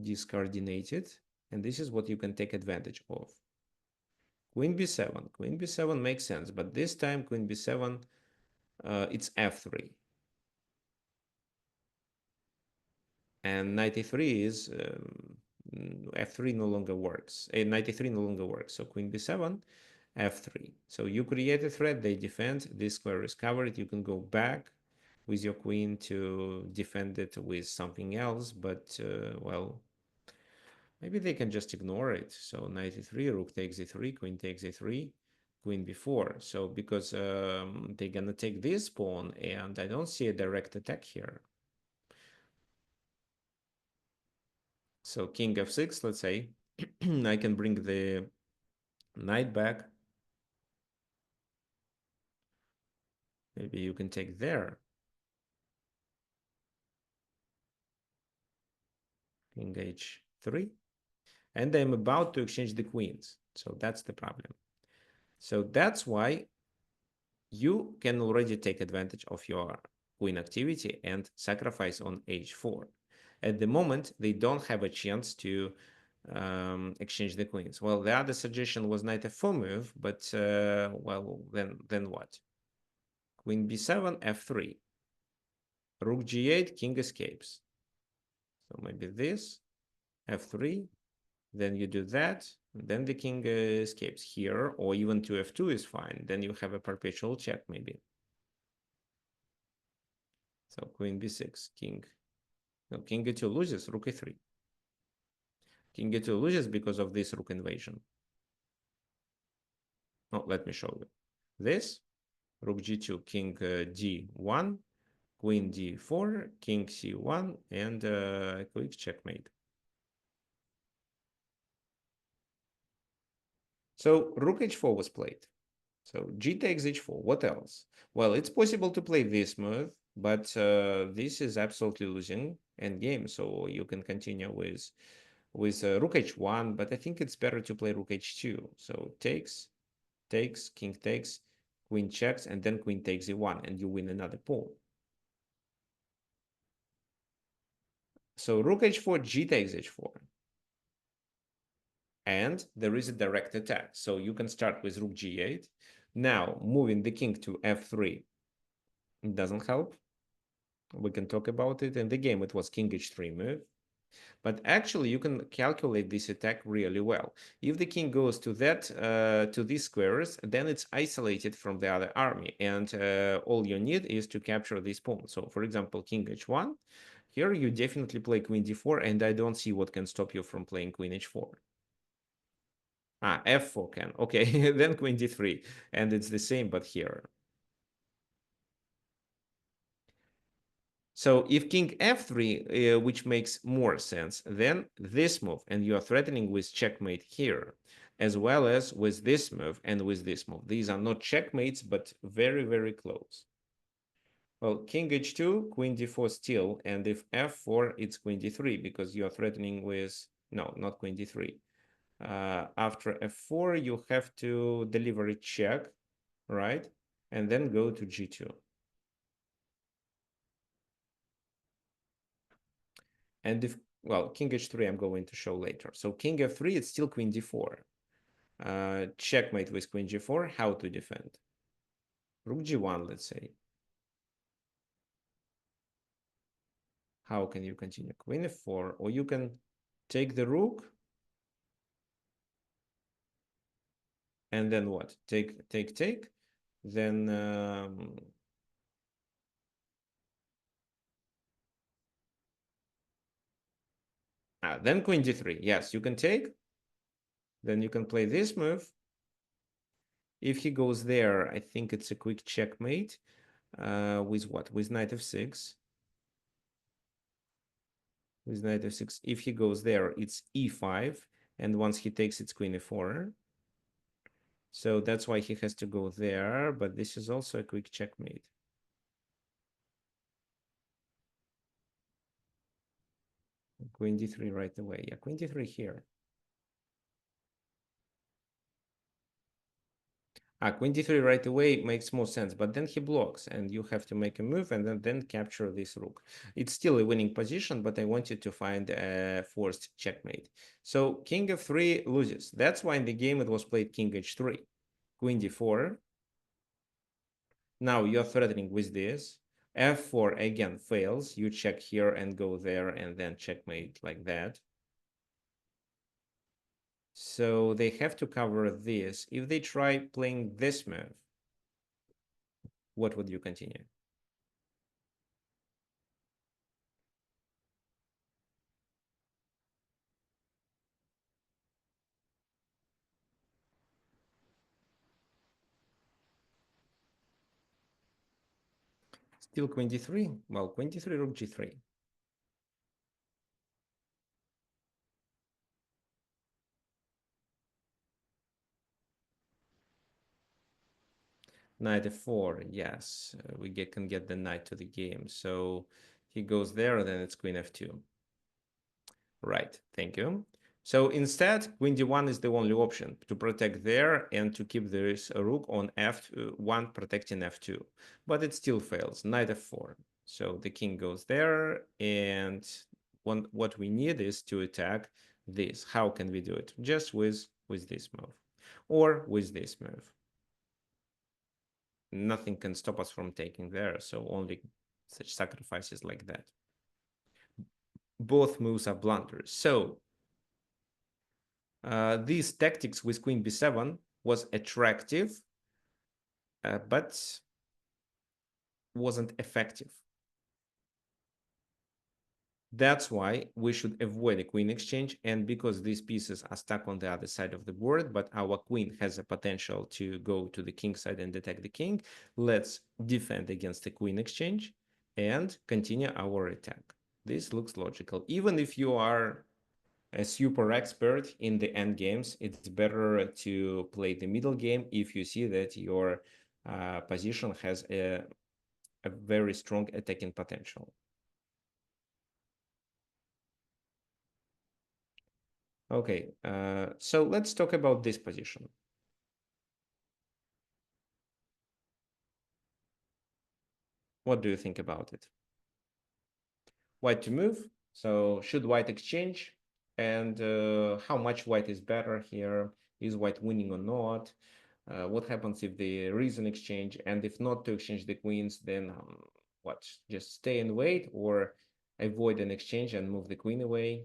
discoordinated. And this is what you can take advantage of. Queen b7. Queen b7 makes sense, but this time queen b7, it's f3. And knight a3 is f3 no longer works. Knight a3 no longer works. So queen b7, f3. So you create a threat, they defend. This square is covered. You can go back with your queen to defend it with something else, but well, maybe they can just ignore it. So knight e3, rook takes e3, queen takes e3, queen b4. So because they're gonna take this pawn, and I don't see a direct attack here. So king f6, let's say, I can bring the knight back. Maybe you can take there. King h3. And I'm about to exchange the queens. So that's the problem. So that's why you can already take advantage of your queen activity and sacrifice on h4. At the moment, they don't have a chance to exchange the queens. Well, the other suggestion was knight f4 move, but well, then what? Queen b7, f3. Rook g8, king escapes. So maybe this, f3, then you do that, then the king escapes here, or even to f2 is fine. Then you have a perpetual check maybe. So queen b6, king. No, king e2 loses, rook e3. King e2 loses because of this rook invasion. Oh, let me show you. This, rook g2, king d1, queen d4, king c1, and quick checkmate. So rook h4 was played. So g takes h4. What else? Well, it's possible to play this move, but this is absolutely losing endgame. So you can continue with rook h1, but I think it's better to play rook h2. So takes, king takes, queen checks, and then queen takes e1, and you win another pawn. So rook h4, g takes h4. and there is a direct attack. So you can start with rook g8. Now, moving the king to f3 doesn't help. We can talk about it. In the game, it was king h3 move. But actually, you can calculate this attack really well. If the king goes to to these squares, then it's isolated from the other army, and all you need is to capture this pawn. So, for example, king h1. Here, you definitely play queen d4, and I don't see what can stop you from playing queen h4. Ah, f4 can. Okay, then queen d3, and it's the same, but here. So if king f3, which makes more sense, then this move, and you are threatening with checkmate here, as well as with this move and with this move. These are not checkmates, but very, very close. Well, king h2, queen d4 still, and if f4, it's queen d3, because you are threatening with, no, not queen d3. After f4, you have to deliver a check, right? And then go to g2. And if, well, king h3 I'm going to show later. So king f3, it's still queen d4. Checkmate with queen g4, how to defend? Rook g1, let's say. How can you continue? Queen f4, or you can take the rook, and then what? Take. Then then queen d3. Yes, you can take. Then you can play this move. If he goes there, I think it's a quick checkmate. With what? With knight f6. With knight f6. If he goes there, it's e5. And once he takes, it's queen e4. So that's why he has to go there. But this is also a quick checkmate. Queen d3 right away. Yeah, queen d3 here. Queen d3 right away makes more sense, but then he blocks and you have to make a move and then capture this rook. It's still a winning position, but I wanted to find a forced checkmate. So king f3 loses. That's why in the game it was played king h3. Queen d4. Now you're threatening with this. f4 again fails. You check here and go there and then checkmate like that. So they have to cover this. If they try playing this move, what would you continue? Still queen d3? Well, queen d3, rook g3. Knight f4, yes, can get the knight to the game. So he goes there, then it's queen f2. Right, thank you. So instead, queen d1 is the only option to protect there and to keep this rook on f1 protecting f2. But it still fails, knight f4. So the king goes there, and what we need is to attack this. How can we do it? Just with this move or with this move. Nothing can stop us from taking there, so only such sacrifices like that. Both moves are blunders. So these tactics with queen b7 was attractive, but wasn't effective. That's why we should avoid a queen exchange, and because these pieces are stuck on the other side of the board, but our queen has a potential to go to the king side and attack the king, let's defend against the queen exchange and continue our attack. This looks logical. Even if you are a super expert in the end games, it's better to play the middle game if you see that your position has a very strong attacking potential. Okay, so let's talk about this position. What do you think about it? White to move. So should white exchange? and how much white is better here. Is white winning or not? What happens if there is an exchange? And if not to exchange the queens, then what? Just stay and wait, or avoid an exchange and move the queen away?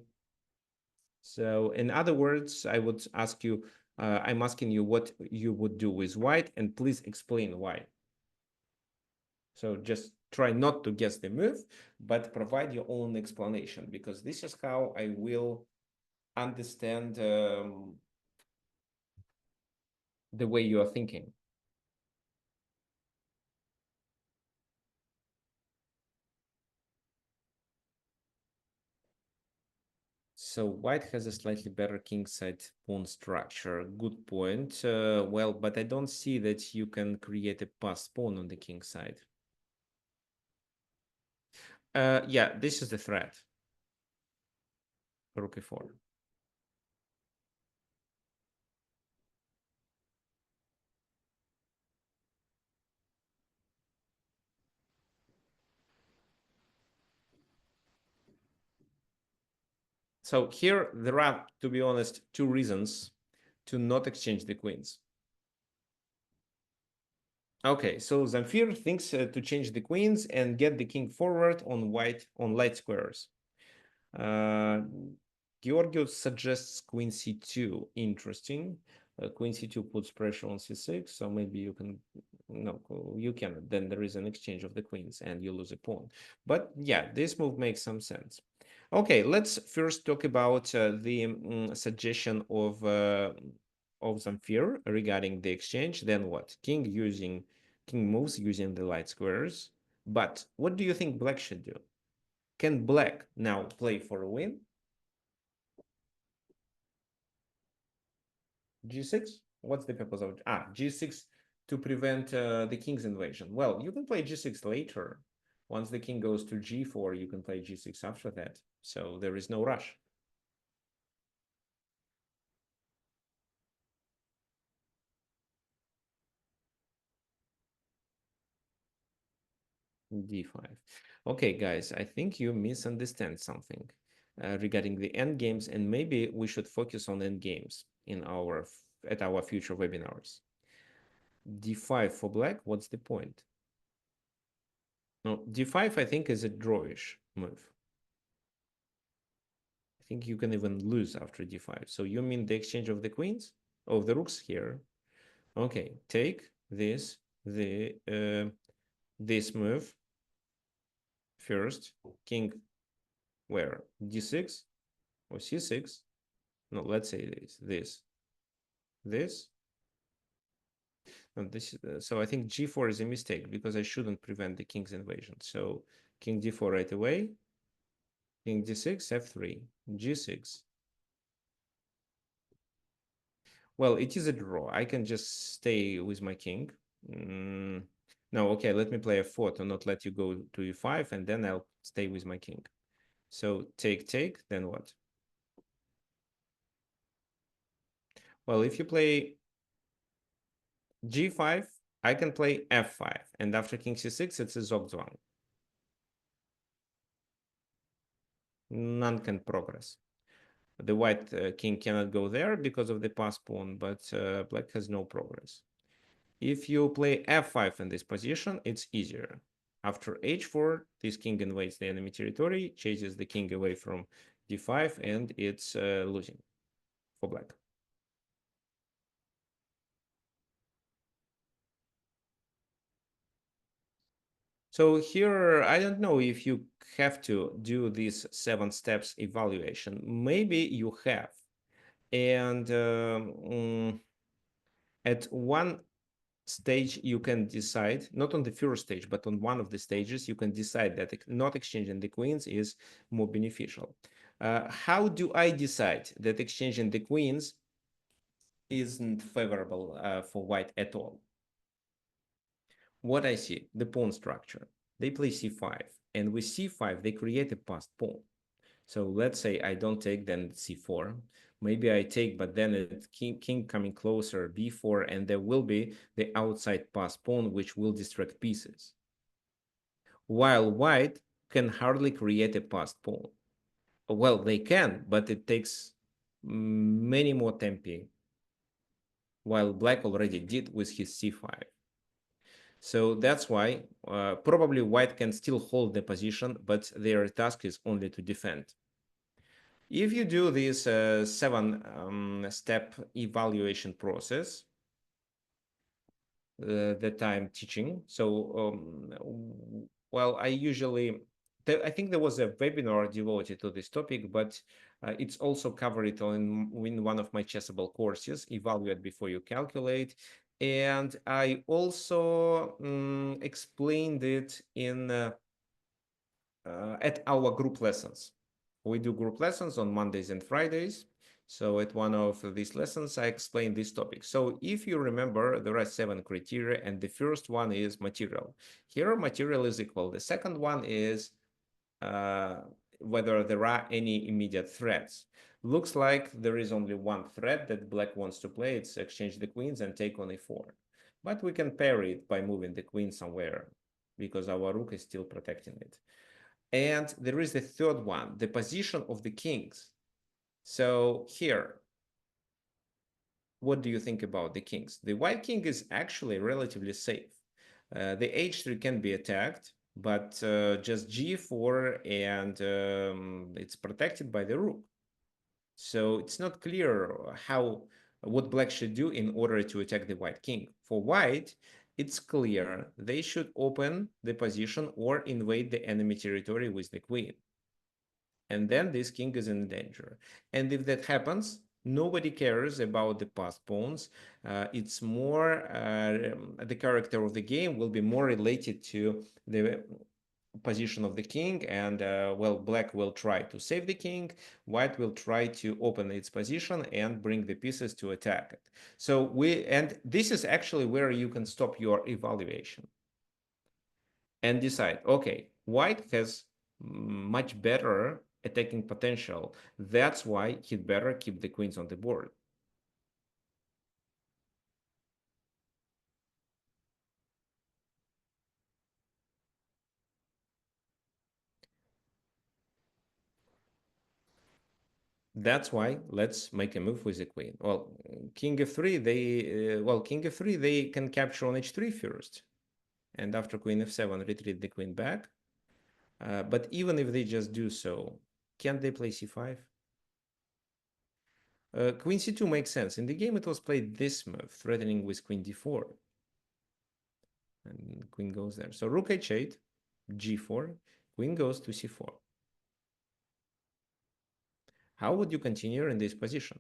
So in other words, I would ask you, I'm asking you what you would do with white, and please explain why. So just try not to guess the move, but provide your own explanation, because this is how I will understand the way you are thinking. So white has a slightly better kingside pawn structure. Good point. Well, but I don't see that you can create a passed pawn on the king side. Yeah, this is the threat. Rook e4. So here there are, to be honest, two reasons to not exchange the queens. Okay, so Zamfir thinks to change the queens and get the king forward on light squares. Georgios suggests queen c2. Interesting. Queen c2 puts pressure on c6, so maybe you can, no, you cannot. Then there is an exchange of the queens and you lose a pawn. But yeah, this move makes some sense. Okay, let's first talk about the suggestion of Zamfir regarding the exchange. Then what? King moves using the light squares. But what do you think black should do? Can black now play for a win? G6? What's the purpose of G6 to prevent the king's invasion? Well, you can play G6 later. Once the king goes to G4, you can play G6 after that. So there is no rush. D5. Okay, guys, I think you misunderstand something regarding the end games, and maybe we should focus on end games in at our future webinars. D5 for black, what's the point? No, D5 I think is a drawish move. I think you can even lose after D5. So you mean the exchange of the queens? Of the rooks here. Okay, take this move first. King where? D6 or C6? No, let's say this. And this so I think G4 is a mistake because I shouldn't prevent the king's invasion. So King D4 right away. King D6, F3, G6. Well, it is a draw. I can just stay with my king. No, okay, let me play F4 to not let you go to E5, and then I'll stay with my king. So take, then what? Well, if you play G5, I can play F5, and after King C6, it's a Zugzwang. None can progress. The white king cannot go there because of the pass pawn, but black has no progress. If you play F5 in this position, it's easier. After H4, this king invades the enemy territory, chases the king away from D5, and it's losing for black. So here, I don't know if you have to do this 7 steps evaluation. Maybe you have. And at one stage, you can decide, not on the first stage, but on one of the stages, you can decide that not exchanging the queens is more beneficial. How do I decide that exchanging the queens isn't favorable for white at all? What I see, the pawn structure. They play c5, and with c5, they create a passed pawn. So let's say I don't take, then c4. Maybe I take, but then it's king coming closer, b4, and there will be the outside pass pawn, which will distract pieces. While white can hardly create a passed pawn. Well, they can, but it takes many more tempi, while black already did with his c5. So that's why probably white can still hold the position, but their task is only to defend. If you do this 7-step evaluation process that I'm teaching, so well, I usually, I think there was a webinar devoted to this topic, but it's also covered in one of my Chessable courses, Evaluate Before You Calculate. And I also explained it in at our group lessons. We do group lessons on Mondays and Fridays. So at one of these lessons, I explained this topic. So if you remember, there are 7 criteria, and the first one is material. Here, material is equal. The second one is whether there are any immediate threats. Looks like there is only one threat that black wants to play. It's exchange the queens and take on a4. But we can parry it by moving the queen somewhere because our rook is still protecting it. And there is the third one, the position of the kings. So here, what do you think about the kings? The white king is actually relatively safe. The h3 can be attacked, but just g4 and it's protected by the rook. So it's not clear what black should do in order to attack the white king. For white, it's clear they should open the position or invade the enemy territory with the queen. And then this king is in danger. And if that happens, nobody cares about the passed pawns. It's more, the character of the game will be more related to the position of the king, and well, black will try to save the king, white will try to open its position and bring the pieces to attack it. So and this is actually where you can stop your evaluation and decide, okay, white has much better attacking potential. That's why he'd better keep the queens on the board. That's why let's make a move with the queen. Well, king f3, king f3, they can capture on h3 first. And after queen f7, retreat the queen back. But even if they just do so, can they play c5? Queen c2 makes sense. In the game, it was played this move, threatening with queen d4. And queen goes there. So rook h8, g4, queen goes to c4. How would you continue in this position?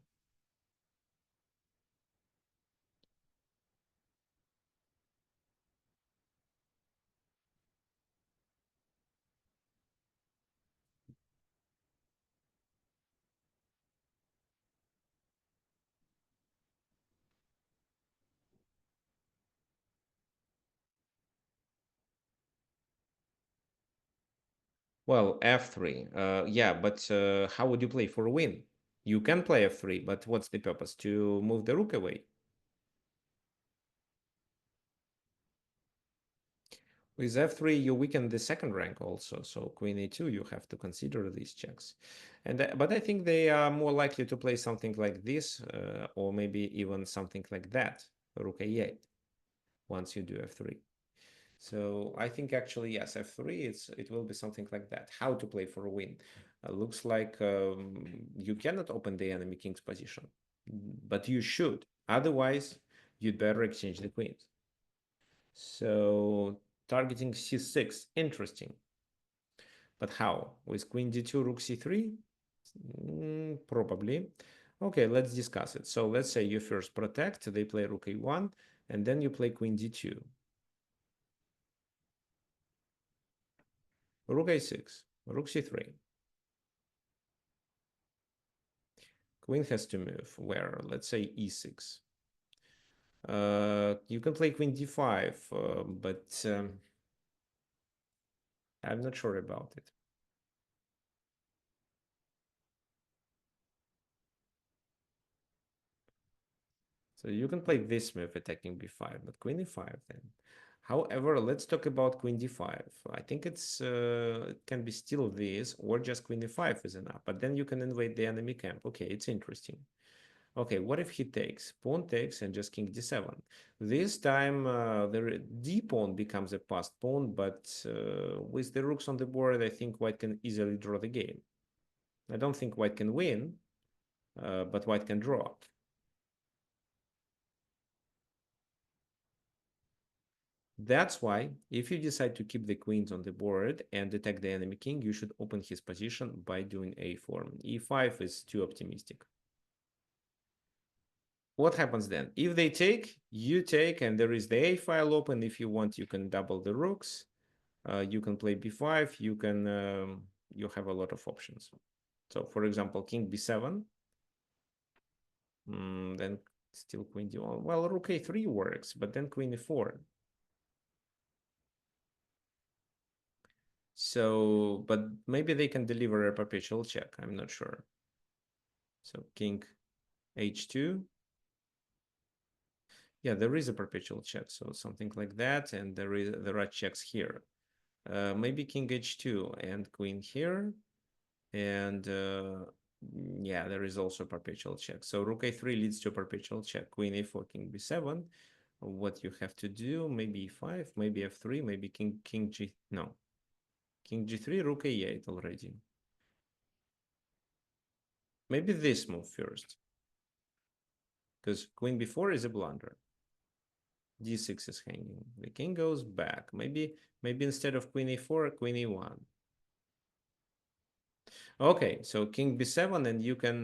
Well, f3. Yeah, but how would you play for a win? You can play f3, but what's the purpose? To move the rook away? With f3, you weaken the second rank also. So queen a2, you have to consider these checks. But I think they are more likely to play something like this, or maybe even something like that, rook a8, once you do f3. So I think actually, yes, f3, it will be something like that. How to play for a win. Looks like you cannot open the enemy king's position, but you should. Otherwise, you'd better exchange the queens. So targeting c6, interesting. But how? With queen d2, rook c3? Probably. Okay, let's discuss it. So let's say you first protect, they play rook a1, and then you play queen d2. Rook a6, rook c3. Queen has to move where, let's say, e6. You can play queen d5, but I'm not sure about it. So you can play this move attacking b5, but queen e5 then. However, let's talk about queen d5. I think it can be still this, or just queen e5 is enough. But then you can invade the enemy camp. Okay, it's interesting. Okay, what if he takes? Pawn takes and just king d7. This time the d pawn becomes a passed pawn, but with the rooks on the board, I think white can easily draw the game. I don't think white can win, but white can draw. That's why, if you decide to keep the queens on the board and attack the enemy king, you should open his position by doing a4. e5 is too optimistic. What happens then? If they take, you take, and there is the a file open. If you want, you can double the rooks. You can play b5. You have a lot of options. So, for example, king b7. Then still queen d1. Well, rook a3 works, but then queen e4. So, but maybe they can deliver a perpetual check. I'm not sure. So king h2. Yeah, there is a perpetual check. So something like that. And there are checks here. Maybe king h2 and queen here. And yeah, there is also a perpetual check. So rook a3 leads to a perpetual check. Queen a4, king b7. What you have to do, maybe e5, maybe f3, maybe king g. No. King g3, rook a8 already. Maybe this move first. Because queen b4 is a blunder. d6 is hanging. The king goes back. Maybe instead of queen a4, queen e1. Okay, so king b7, and you can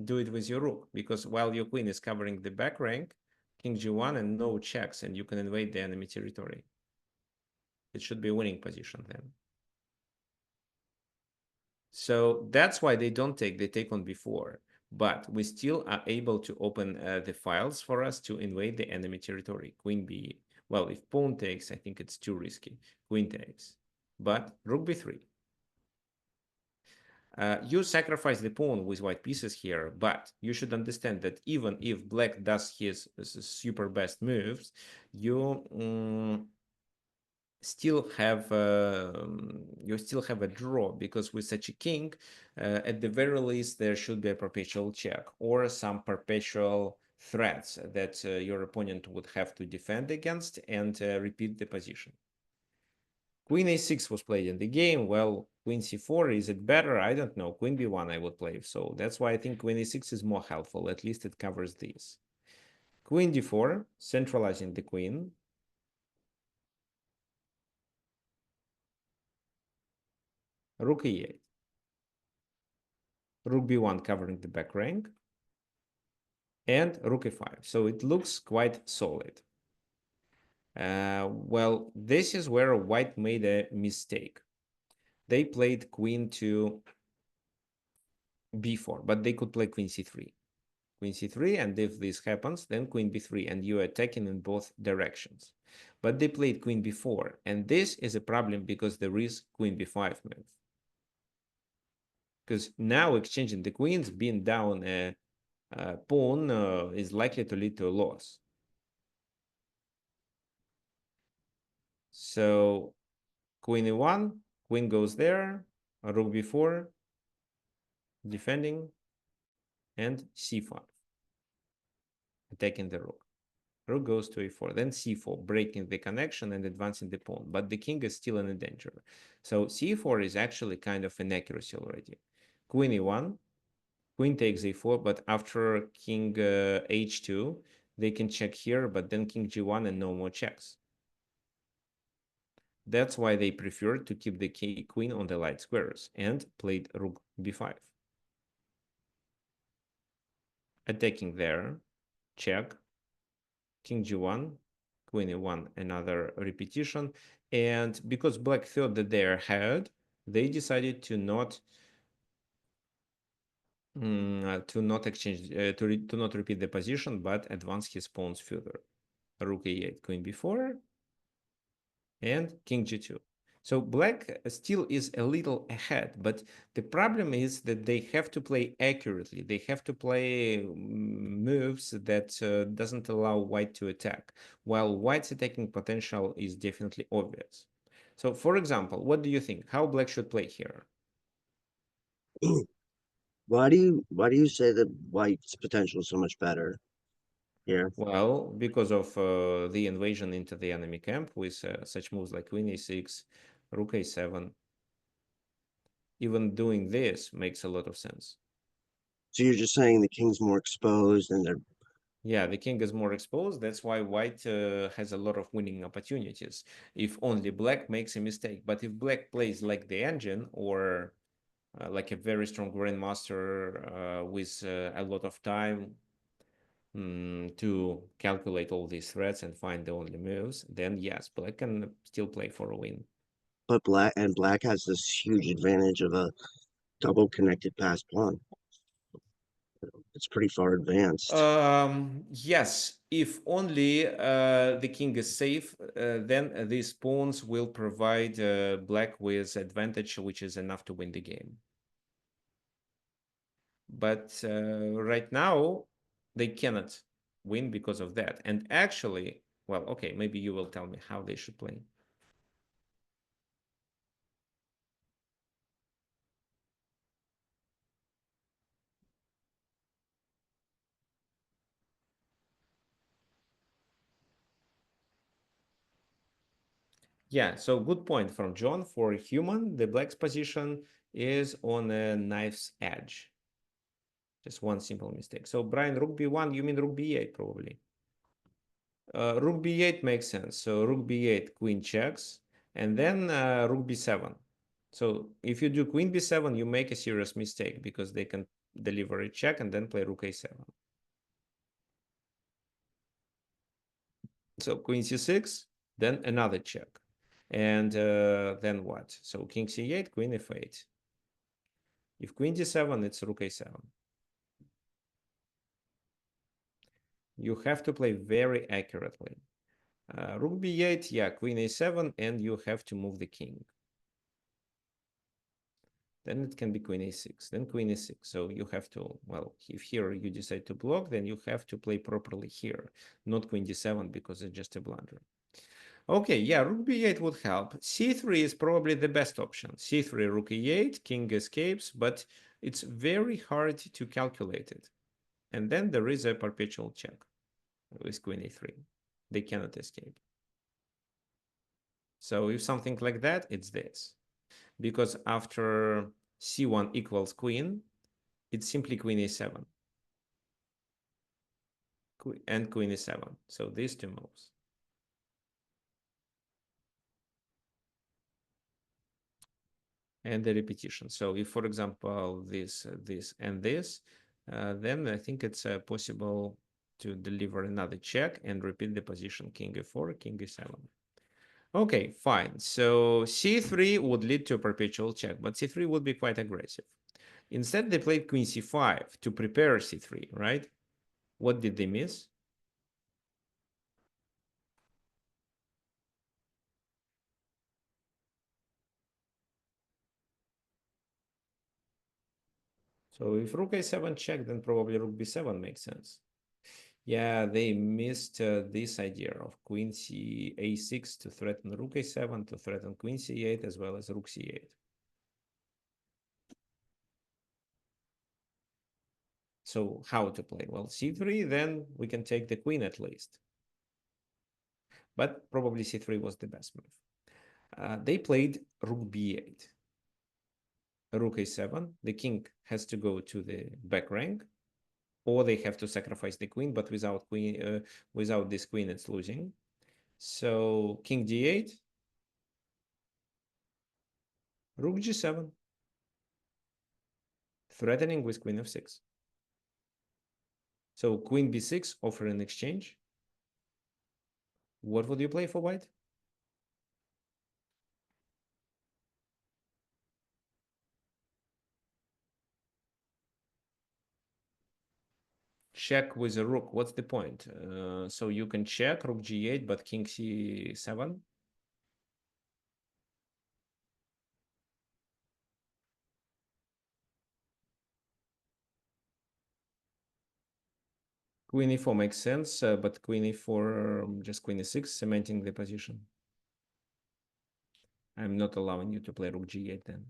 do it with your rook, because while your queen is covering the back rank, king g1 and no checks, and you can invade the enemy territory. It should be a winning position then. So that's why they don't take, they take on b4. But we still are able to open the files for us to invade the enemy territory. Queen b, well, if pawn takes, I think it's too risky. Queen takes, but rook b3. You sacrifice the pawn with white pieces here, but you should understand that even if black does his super best moves, you still have a draw, because with such a king, at the very least there should be a perpetual check or some perpetual threats that your opponent would have to defend against and repeat the position. Queen a6 was played in the game. Well, queen c4, is it better? I don't know. Queen b1 I would play, so that's why I think queen a6 is more helpful. At least it covers this. Queen d4, centralizing the queen. Rook e8. Rook b1 covering the back rank. And rook e5. So it looks quite solid. Well, this is where white made a mistake. They played queen to b4, but they could play queen c3. Queen c3, and if this happens, then queen b3, and you're attacking in both directions. But they played queen b4, and this is a problem because there is queen b5 move. Because now exchanging the queens, being down a pawn is likely to lead to a loss. So queen e1, queen goes there, rook b4, defending, and c5, attacking the rook. Rook goes to a4, then c4, breaking the connection and advancing the pawn, but the king is still in a danger. So c4 is actually kind of an accuracy already. Queen e1, queen takes a4, but after king h2, they can check here, but then king g1 and no more checks. That's why they preferred to keep the queen on the light squares and played rook b5. Attacking there, check, king g1, queen e1, another repetition. And because black thought that they are ahead, they decided to not exchange, to not repeat the position, but advance his pawns further. Rook e8, queen b4, and king g2. So black still is a little ahead, but the problem is that they have to play accurately. They have to play moves that doesn't allow white to attack, while white's attacking potential is definitely obvious. So, for example, what do you think? How black should play here? Why do you say that white's potential is so much better here? Well, because of the invasion into the enemy camp with such moves like queen a6, rook a7. Even doing this makes a lot of sense. So you're just saying the king's more exposed and they're Yeah, the king is more exposed. That's why white has a lot of winning opportunities if only black makes a mistake. But if black plays like the engine or like a very strong grandmaster with a lot of time to calculate all these threats and find the only moves, then yes, black can still play for a win. but black has this huge advantage of a double connected pass pawn. It's pretty far advanced. Yes, if only the king is safe, then these pawns will provide black with advantage, which is enough to win the game. But right now, they cannot win because of that. And actually, well, okay, maybe you will tell me how they should play. Yeah, so good point from John. For human, the black's position is on a knife's edge. Just one simple mistake. So Brian, rook b1, you mean rook b8 probably. Rook b8 makes sense. So rook b8, queen checks, and then rook b7. So if you do queen b7, you make a serious mistake because they can deliver a check and then play rook a7. So queen c6, then another check. And then what? So king c8, queen f8. If queen d7, it's rook a7. You have to play very accurately. Rook b8, yeah, queen a7, and you have to move the king. Then it can be queen a6, then queen a6. So you have to, well, if here you decide to block, then you have to play properly here, not queen d7 because it's just a blunder. Okay, yeah, rook b8 would help. c3 is probably the best option. c3, rook e8, king escapes, but it's very hard to calculate it. And then there is a perpetual check with queen a3. They cannot escape. So if something like that, it's this. Because after c1 equals queen, it's simply queen a7 and queen e7. So these two moves. And the repetition. So if, for example, this, and this, then I think it's possible to deliver another check and repeat the position king e4, king e7. Okay, fine. So c3 would lead to a perpetual check, but c3 would be quite aggressive. Instead, they played queen c5 to prepare c3, right? What did they miss? So if rook a7 check, then probably rook b7 makes sense. Yeah, they missed this idea of queen c a6 to threaten rook a7, to threaten queen c8, as well as rook c8. So how to play? Well, c3, then we can take the queen at least. But probably c3 was the best move. They played rook b8. Rook a7. The king has to go to the back rank, or they have to sacrifice the queen, but without queen, without this queen, it's losing. So king d8, rook g7, threatening with queen f6. So queen b6, offer an exchange. What would you play for white? Check with a rook. What's the point? So you can check rook g8, but king c7. Queen e4 makes sense, but queen e4, just queen e6, cementing the position. I'm not allowing you to play rook g8 then.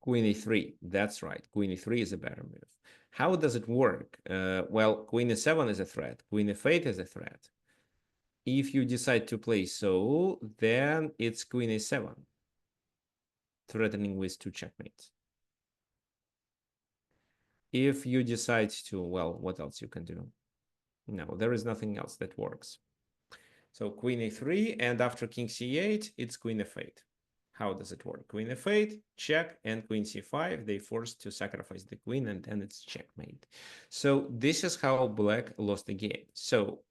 Queen e3, that's right. Queen e3 is a better move. How does it work? Well, queen e7 is a threat. Queen f8 is a threat. If you decide to play so, then it's queen a7, threatening with 2 checkmates. If you decide to, well, what else you can do? No, there is nothing else that works. So queen a3, and after king c8, it's queen f8. How does it work? Queen f8, check, and queen c5, they forced to sacrifice the queen, and then it's checkmate. So this is how black lost the game. So,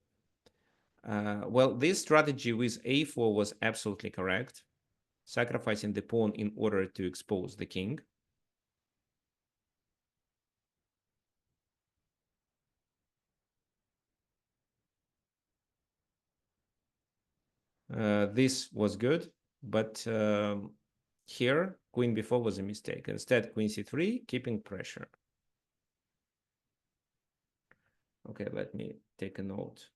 well, this strategy with a4 was absolutely correct, sacrificing the pawn in order to expose the king. This was good, but here, queen b4 was a mistake. Instead, queen c3, keeping pressure. Okay, let me take a note.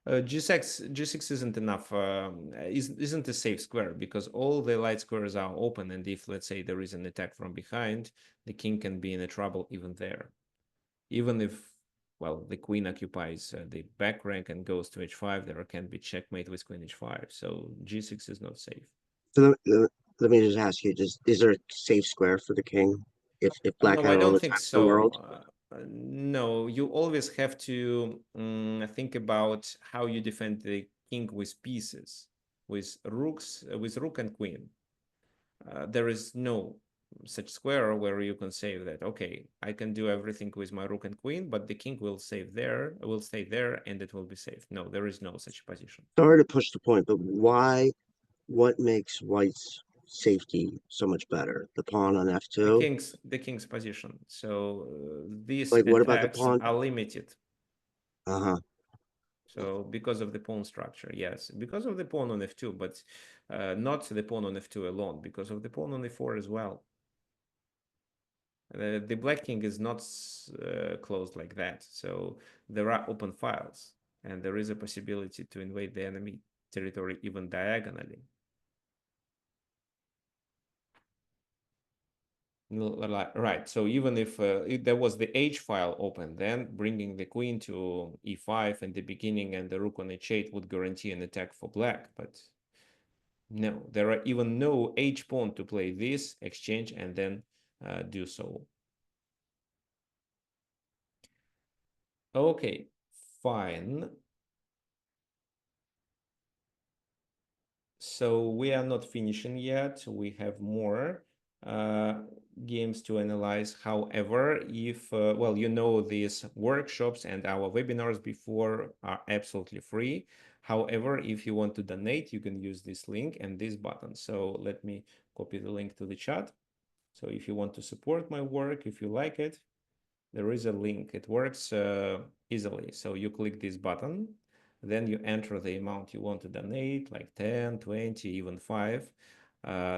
G6 isn't enough, isn't a safe square because all the light squares are open, and if, let's say, there is an attack from behind, the king can be in a trouble even there. Even if, well, the queen occupies the back rank and goes to h5, there can be checkmate with queen h5, so G6 is not safe. So let me just ask you: is there a safe square for the king if black No, had I all don't the think time in the world? so. No, you always have to think about how you defend the king with pieces, with rooks, with rook and queen. There is no such square where you can say that, okay, I can do everything with my rook and queen, but the king will stay there, and it will be safe. No, there is no such position. Sorry to push the point, but why? What makes white's safety so much better? The pawn on f2. The king's position. So these Like, what about the attacks pawn? are limited. Uh-huh. So because of the pawn structure, yes, because of the pawn on f2, but not the pawn on f2 alone, because of the pawn on e4 as well. The black king is not closed like that, so there are open files, and there is a possibility to invade the enemy territory even diagonally. Right, so even if there was the h file open, then bringing the queen to e5 in the beginning and the rook on h8 would guarantee an attack for black, but no, there are even no h pawn to play this exchange and then do so. Okay, fine. So we are not finishing yet. We have more games to analyze. However, if, well, you know, these workshops and our webinars before are absolutely free. However, if you want to donate, you can use this link and this button. So let me copy the link to the chat. So if you want to support my work, if you like it, there is a link. It works easily. So you click this button, then you enter the amount you want to donate, like 10, 20, even 5.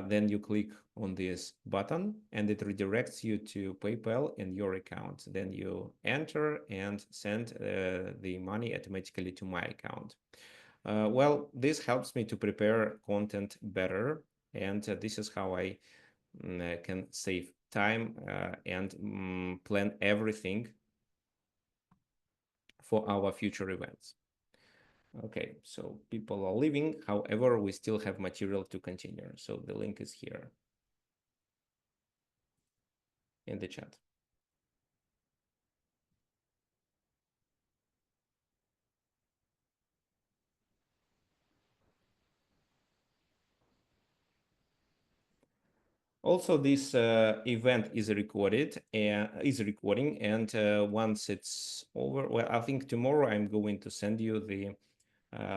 Then you click on this button and it redirects you to PayPal and your account. Then you enter and send the money automatically to my account. Well, this helps me to prepare content better, and this is how I can save time and plan everything for our future events. Okay, so people are leaving. However, we still have material to continue. So the link is here in the chat. Also, this event is recorded and is recording, and once it's over, well, I think tomorrow I'm going to send you the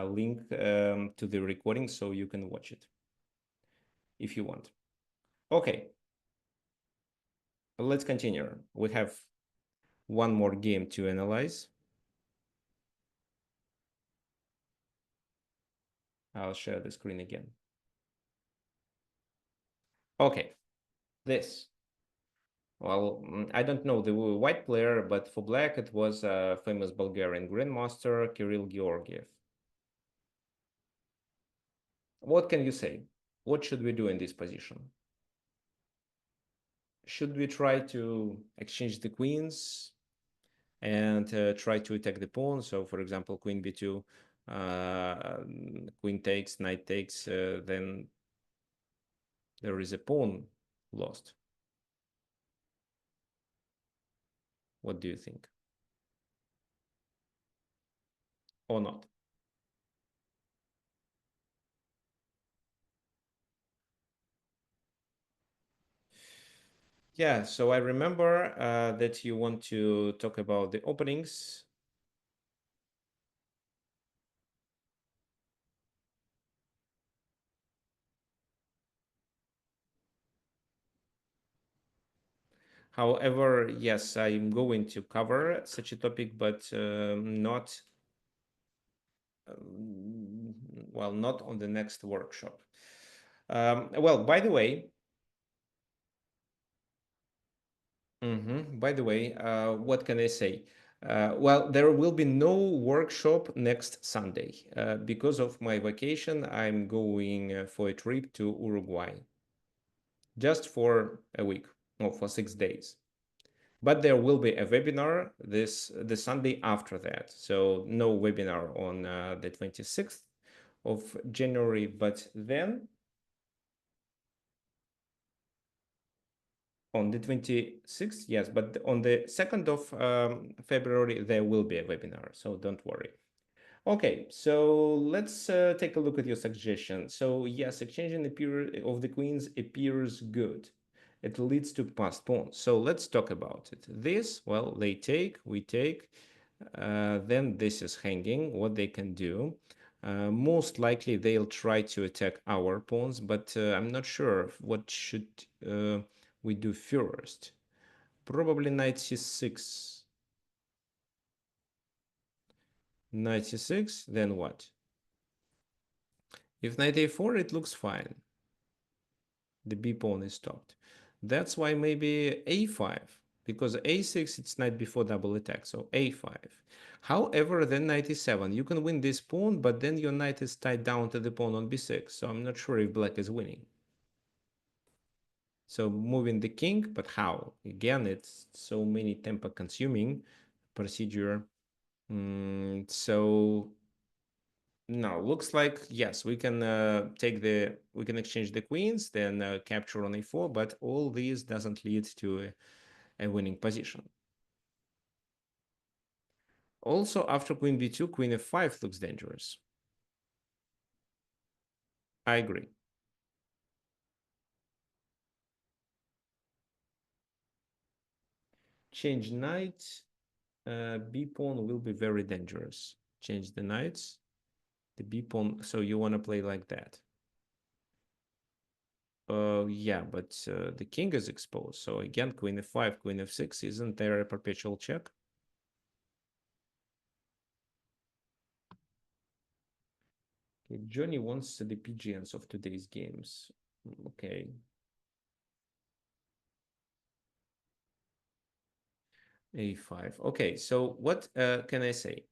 link to the recording so you can watch it if you want. Okay, let's continue. We have one more game to analyze. I'll share the screen again. Okay, this. Well, I don't know the white player, but for black it was a famous Bulgarian grandmaster, Kirill Georgiev. What can you say? What should we do in this position? Should we try to exchange the queens and try to attack the pawn? So, for example, queen b2, queen takes, knight takes, then there is a pawn lost. What do you think? Or not? Yeah, so I remember that you want to talk about the openings. However, yes, I'm going to cover such a topic, but not, well, not on the next workshop. Well, by the way, what can I say? Well, there will be no workshop next Sunday. Because of my vacation, I'm going for a trip to Uruguay just for a week or for 6 days. But there will be a webinar the Sunday after that. So no webinar on the 26th of January, but then on the 26th, yes, but on the 2nd of February, there will be a webinar, so don't worry. Okay, so let's take a look at your suggestion. So yes, exchanging of the queens appears good. It leads to passed pawns. So let's talk about it. This, well, they take, we take, then this is hanging, what they can do. Most likely they'll try to attack our pawns, but I'm not sure what should we do first. Probably knight c6. Knight c6, then what? If knight a4, it looks fine. The b pawn is stopped. That's why maybe a5, because a6 it's knight before double attack, so a5. However, then knight e7, you can win this pawn, but then your knight is tied down to the pawn on b6, so I'm not sure if black is winning. So moving the king, but how? Again, it's so many tempo consuming procedure. So no, looks like yes, we can we can exchange the queens, then capture on a4, but all these doesn't lead to a winning position. Also, after queen b2, queen f5 looks dangerous. I agree. Change knight, b pawn will be very dangerous. Change the knights, the b pawn. So you want to play like that. Yeah, but the king is exposed. So again, queen f5, queen f6, isn't there a perpetual check? Okay, Johnny wants the PGNs of today's games. Okay. A5. Okay, so what can I say?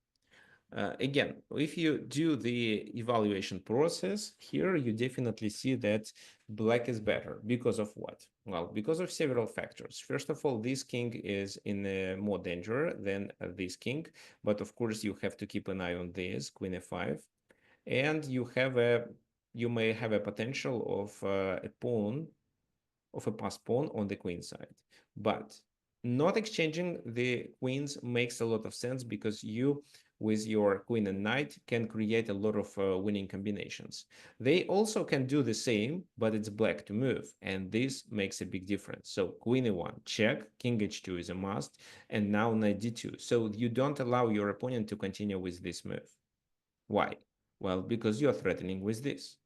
Again, if you do the evaluation process, here you definitely see that black is better. Because of what? Well, because of several factors. First of all, this king is in more danger than this king, but of course you have to keep an eye on this, queen f5, and you may have a potential of a pawn, of a pass pawn on the queen side. But not exchanging the queens makes a lot of sense because you, with your queen and knight, can create a lot of winning combinations. They also can do the same, but it's black to move, and this makes a big difference. So queen e1, check, king h2 is a must, and now knight d2. So you don't allow your opponent to continue with this move. Why? Well, because you're threatening with this.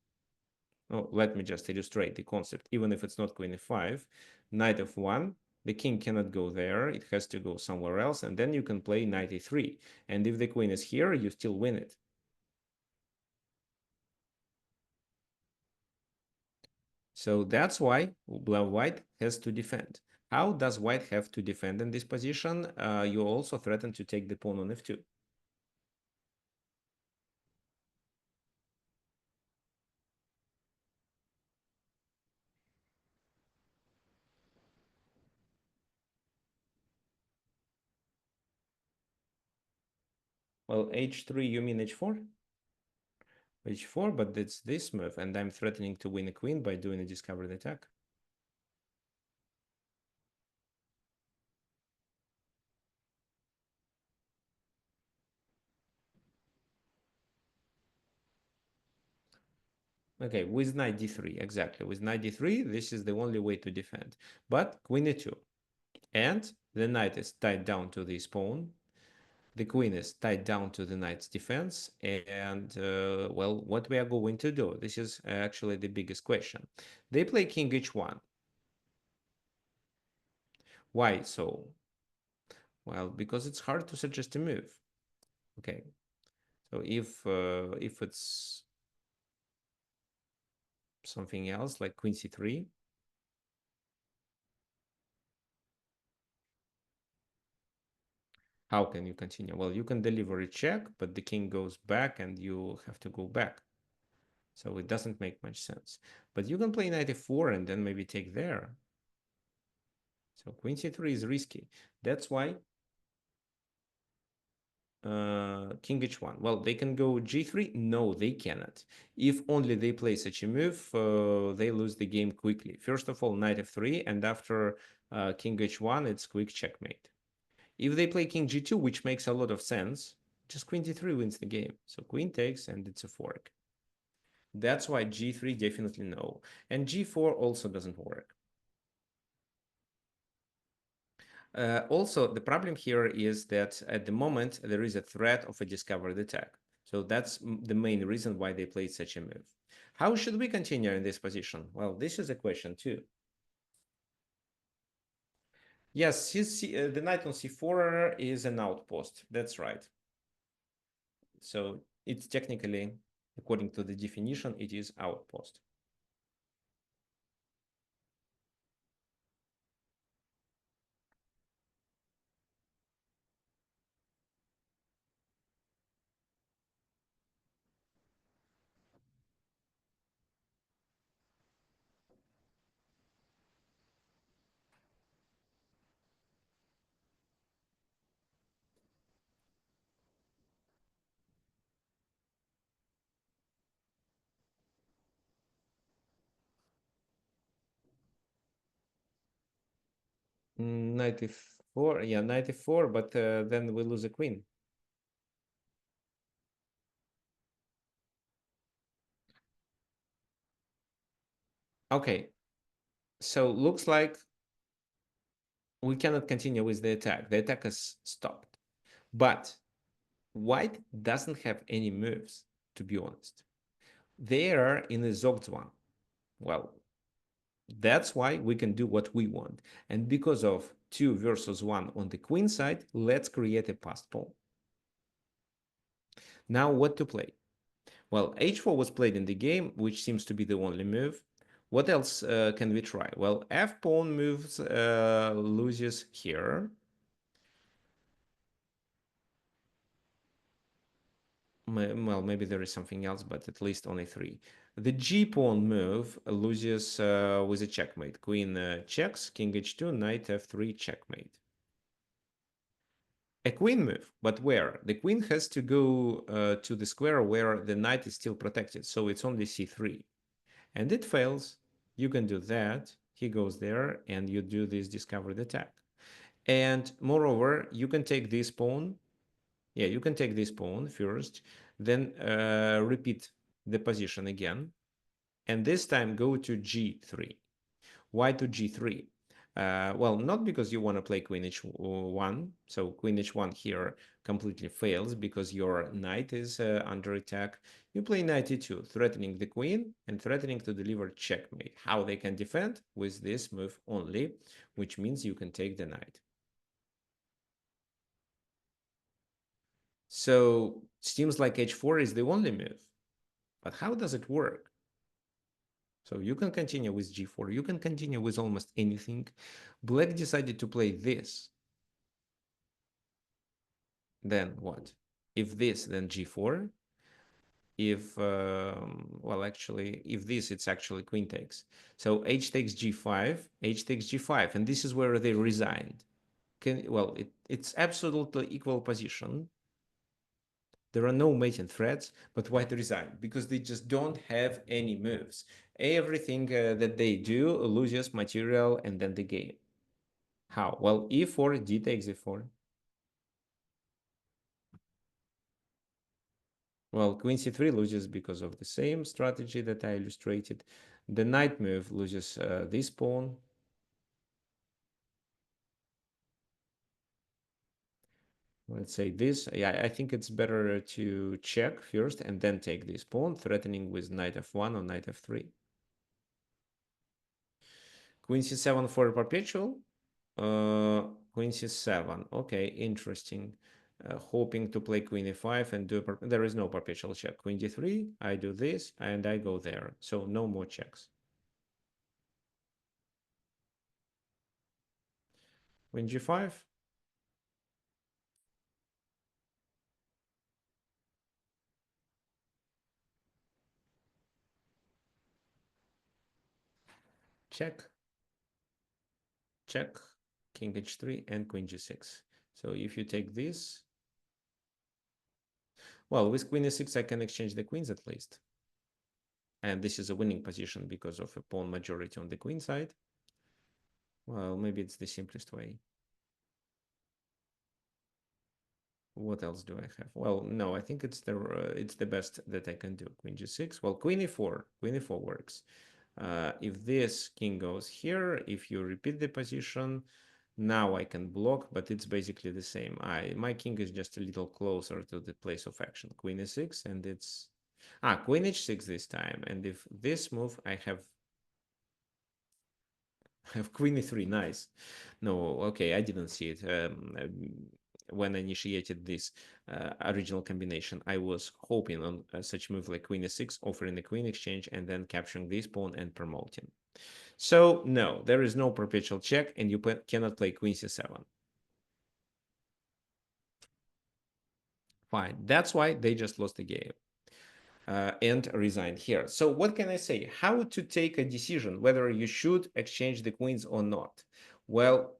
Oh, let me just illustrate the concept. Even if it's not queen e5, knight f1, the king cannot go there. It has to go somewhere else. And then you can play knight e3. And if the queen is here, you still win it. So that's why white has to defend. How does white have to defend in this position? You also threaten to take the pawn on f2. Well, h3, you mean h4? h4, but it's this move, and I'm threatening to win a queen by doing a discovered attack. Okay, with knight d3, exactly. With knight d3, this is the only way to defend. But queen e2, and the knight is tied down to this pawn. The queen is tied down to the knight's defense, and well, what we are going to do? This is actually the biggest question. They play king h1. Why so? Well, because it's hard to suggest a move. Okay, so if it's something else like queen c3, how can you continue? Well, you can deliver a check, but the king goes back and you have to go back. So it doesn't make much sense. But you can play knight f4 and then maybe take there. So queen c3 is risky. That's why king h1. Well, they can go g3. No, they cannot. If only they play such a move, they lose the game quickly. First of all, knight f3, and after king h1, it's quick checkmate. If they play king g2, which makes a lot of sense, just queen d3 wins the game. So queen takes, and it's a fork. That's why g3 definitely no. And g4 also doesn't work. Also, the problem here is that at the moment, there is a threat of a discovered attack. So that's the main reason why they played such a move. How should we continue in this position? Well, this is a question too. Yes, the knight on c4 is an outpost. That's right. So it's technically, according to the definition, it is outpost. Knight f4, yeah, knight f4, but then we lose a queen. Okay, so looks like we cannot continue with the attack. The attack is stopped. But white doesn't have any moves, to be honest. They are in a zogged one. Well, that's why we can do what we want. And because of 2 versus 1 on the queen side, let's create a passed pawn. Now what to play? Well, h4 was played in the game, which seems to be the only move. What else can we try? Well, f pawn moves loses here. Well, maybe there is something else, but at least only 3. The g pawn move loses with a checkmate. Queen checks, king h2, knight f3, checkmate. A queen move, but where? The queen has to go to the square where the knight is still protected, so it's only c3. And it fails. You can do that. He goes there, and you do this discovered attack. And moreover, you can take this pawn. Yeah, you can take this pawn first, then repeat the position again, and this time go to g3. Why to g3? Well, not because you want to play queen h1, so queen h1 here completely fails because your knight is under attack. You play knight e2, threatening the queen and threatening to deliver checkmate. How they can defend? With this move only, which means you can take the knight. So seems like h4 is the only move. But how does it work? So you can continue with g4. You can continue with almost anything. Black decided to play this. Then what? If this, then g4. If, well, actually, if this, it's actually queen takes. So h takes g5, h takes g5, and this is where they resigned. Well, it's absolutely equal position. There are no mating threats, but white resigned because they just don't have any moves. Everything that they do loses material and then the game. How? Well, e4, d takes e4. Well, queen c3 loses because of the same strategy that I illustrated. The knight move loses this pawn. Let's say this. Yeah, I think it's better to check first and then take this pawn, threatening with knight f1 or knight f3. Queen c7 for a perpetual. Queen c7. Okay, interesting. Hoping to play queen e5 and do there is no perpetual check. Queen d3. I do this and I go there. So no more checks. Queen g5. Check. Check. King h3 and queen g6. So if you take this, well, with queen e6 I can exchange the queens at least. And this is a winning position because of a pawn majority on the queen side. Well, maybe it's the simplest way. What else do I have? Well, no, I think it's the best that I can do. Queen g6. Well, queen e4. Queen e4 works. If this king goes here, if you repeat the position, now I can block, but it's basically the same. My king is just a little closer to the place of action. Queen e6, and it's queen h6 this time. And if this move, I have queen e3. Nice. No, okay, I didn't see it. When I initiated this original combination, I was hoping on such move like queen e6, offering the queen exchange, and then capturing this pawn and promoting. So no, there is no perpetual check, and you cannot play queen c7. Fine. That's why they just lost the game. And resigned here. So what can I say? How to take a decision whether you should exchange the queens or not? Well,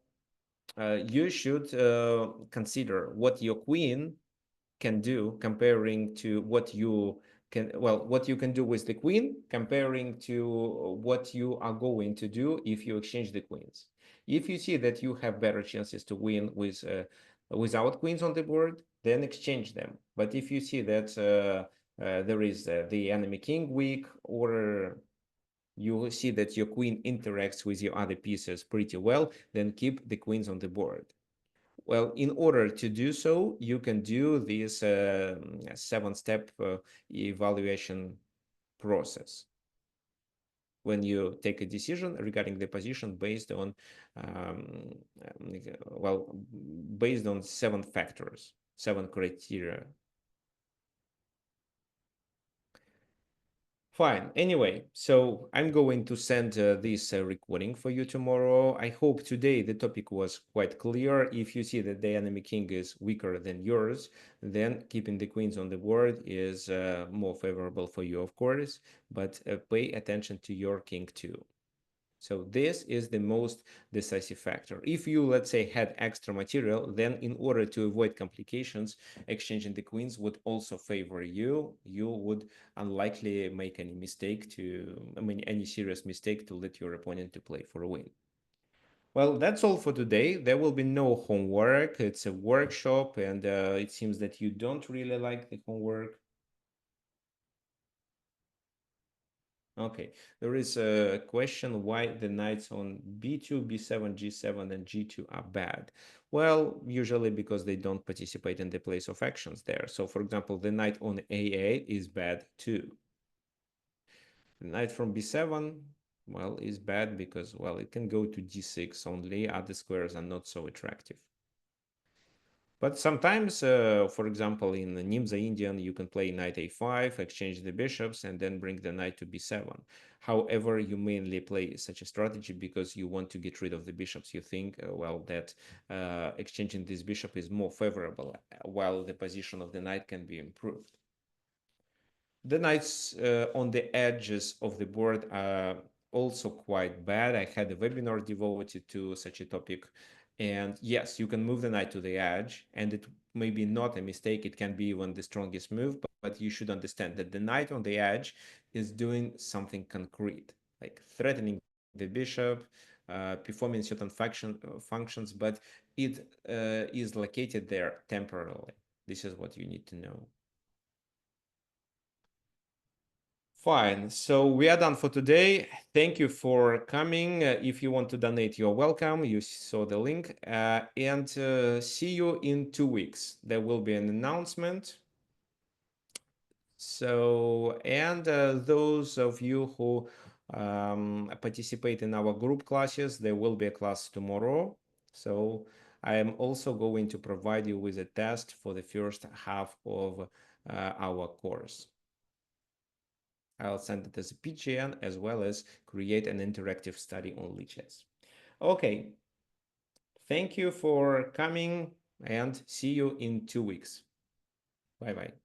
you should consider what your queen can do comparing to what you can, well, what you can do with the queen comparing to what you are going to do if you exchange the queens. If you see that you have better chances to win with without queens on the board, then exchange them. But if you see that there is the enemy king weak, or you will see that your queen interacts with your other pieces pretty well, then keep the queens on the board. Well, in order to do so, you can do this 7-step evaluation process when you take a decision regarding the position based on, well, based on 7 factors, 7 criteria. Fine. Anyway, so I'm going to send this recording for you tomorrow. I hope today the topic was quite clear. If you see that the enemy king is weaker than yours, then keeping the queens on the board is more favorable for you, of course, but pay attention to your king too. So this is the most decisive factor. If you, let's say, had extra material, then in order to avoid complications, exchanging the queens would also favor you. You would unlikely make any mistake any serious mistake to let your opponent to play for a win. Well, that's all for today. There will be no homework. It's a workshop, and it seems that you don't really like the homework. Okay, there is a question why the knights on b2, b7, g7, and g2 are bad. Well, usually because they don't participate in the place of actions there. So, for example, the knight on aa is bad too. The knight from b7, well, is bad because, well, it can go to d6 only. Other squares are not so attractive. But sometimes, for example, in Nimza Indian, you can play knight a5, exchange the bishops, and then bring the knight to b7. However, you mainly play such a strategy because you want to get rid of the bishops. You think, well, that exchanging this bishop is more favorable, while the position of the knight can be improved. The knights on the edges of the board are also quite bad. I had a webinar devoted to such a topic. And yes, you can move the knight to the edge, and it may be not a mistake. It can be even the strongest move, but you should understand that the knight on the edge is doing something concrete, like threatening the bishop, performing certain functions, but it is located there temporarily. This is what you need to know. Fine. So we are done for today. Thank you for coming. If you want to donate, you're welcome. You saw the link. And see you in 2 weeks. There will be an announcement. So, and those of you who participate in our group classes, there will be a class tomorrow. So I am also going to provide you with a test for the first half of our course. I'll send it as a PGN as well as create an interactive study on Lichess. Okay. Thank you for coming and see you in 2 weeks. Bye-bye.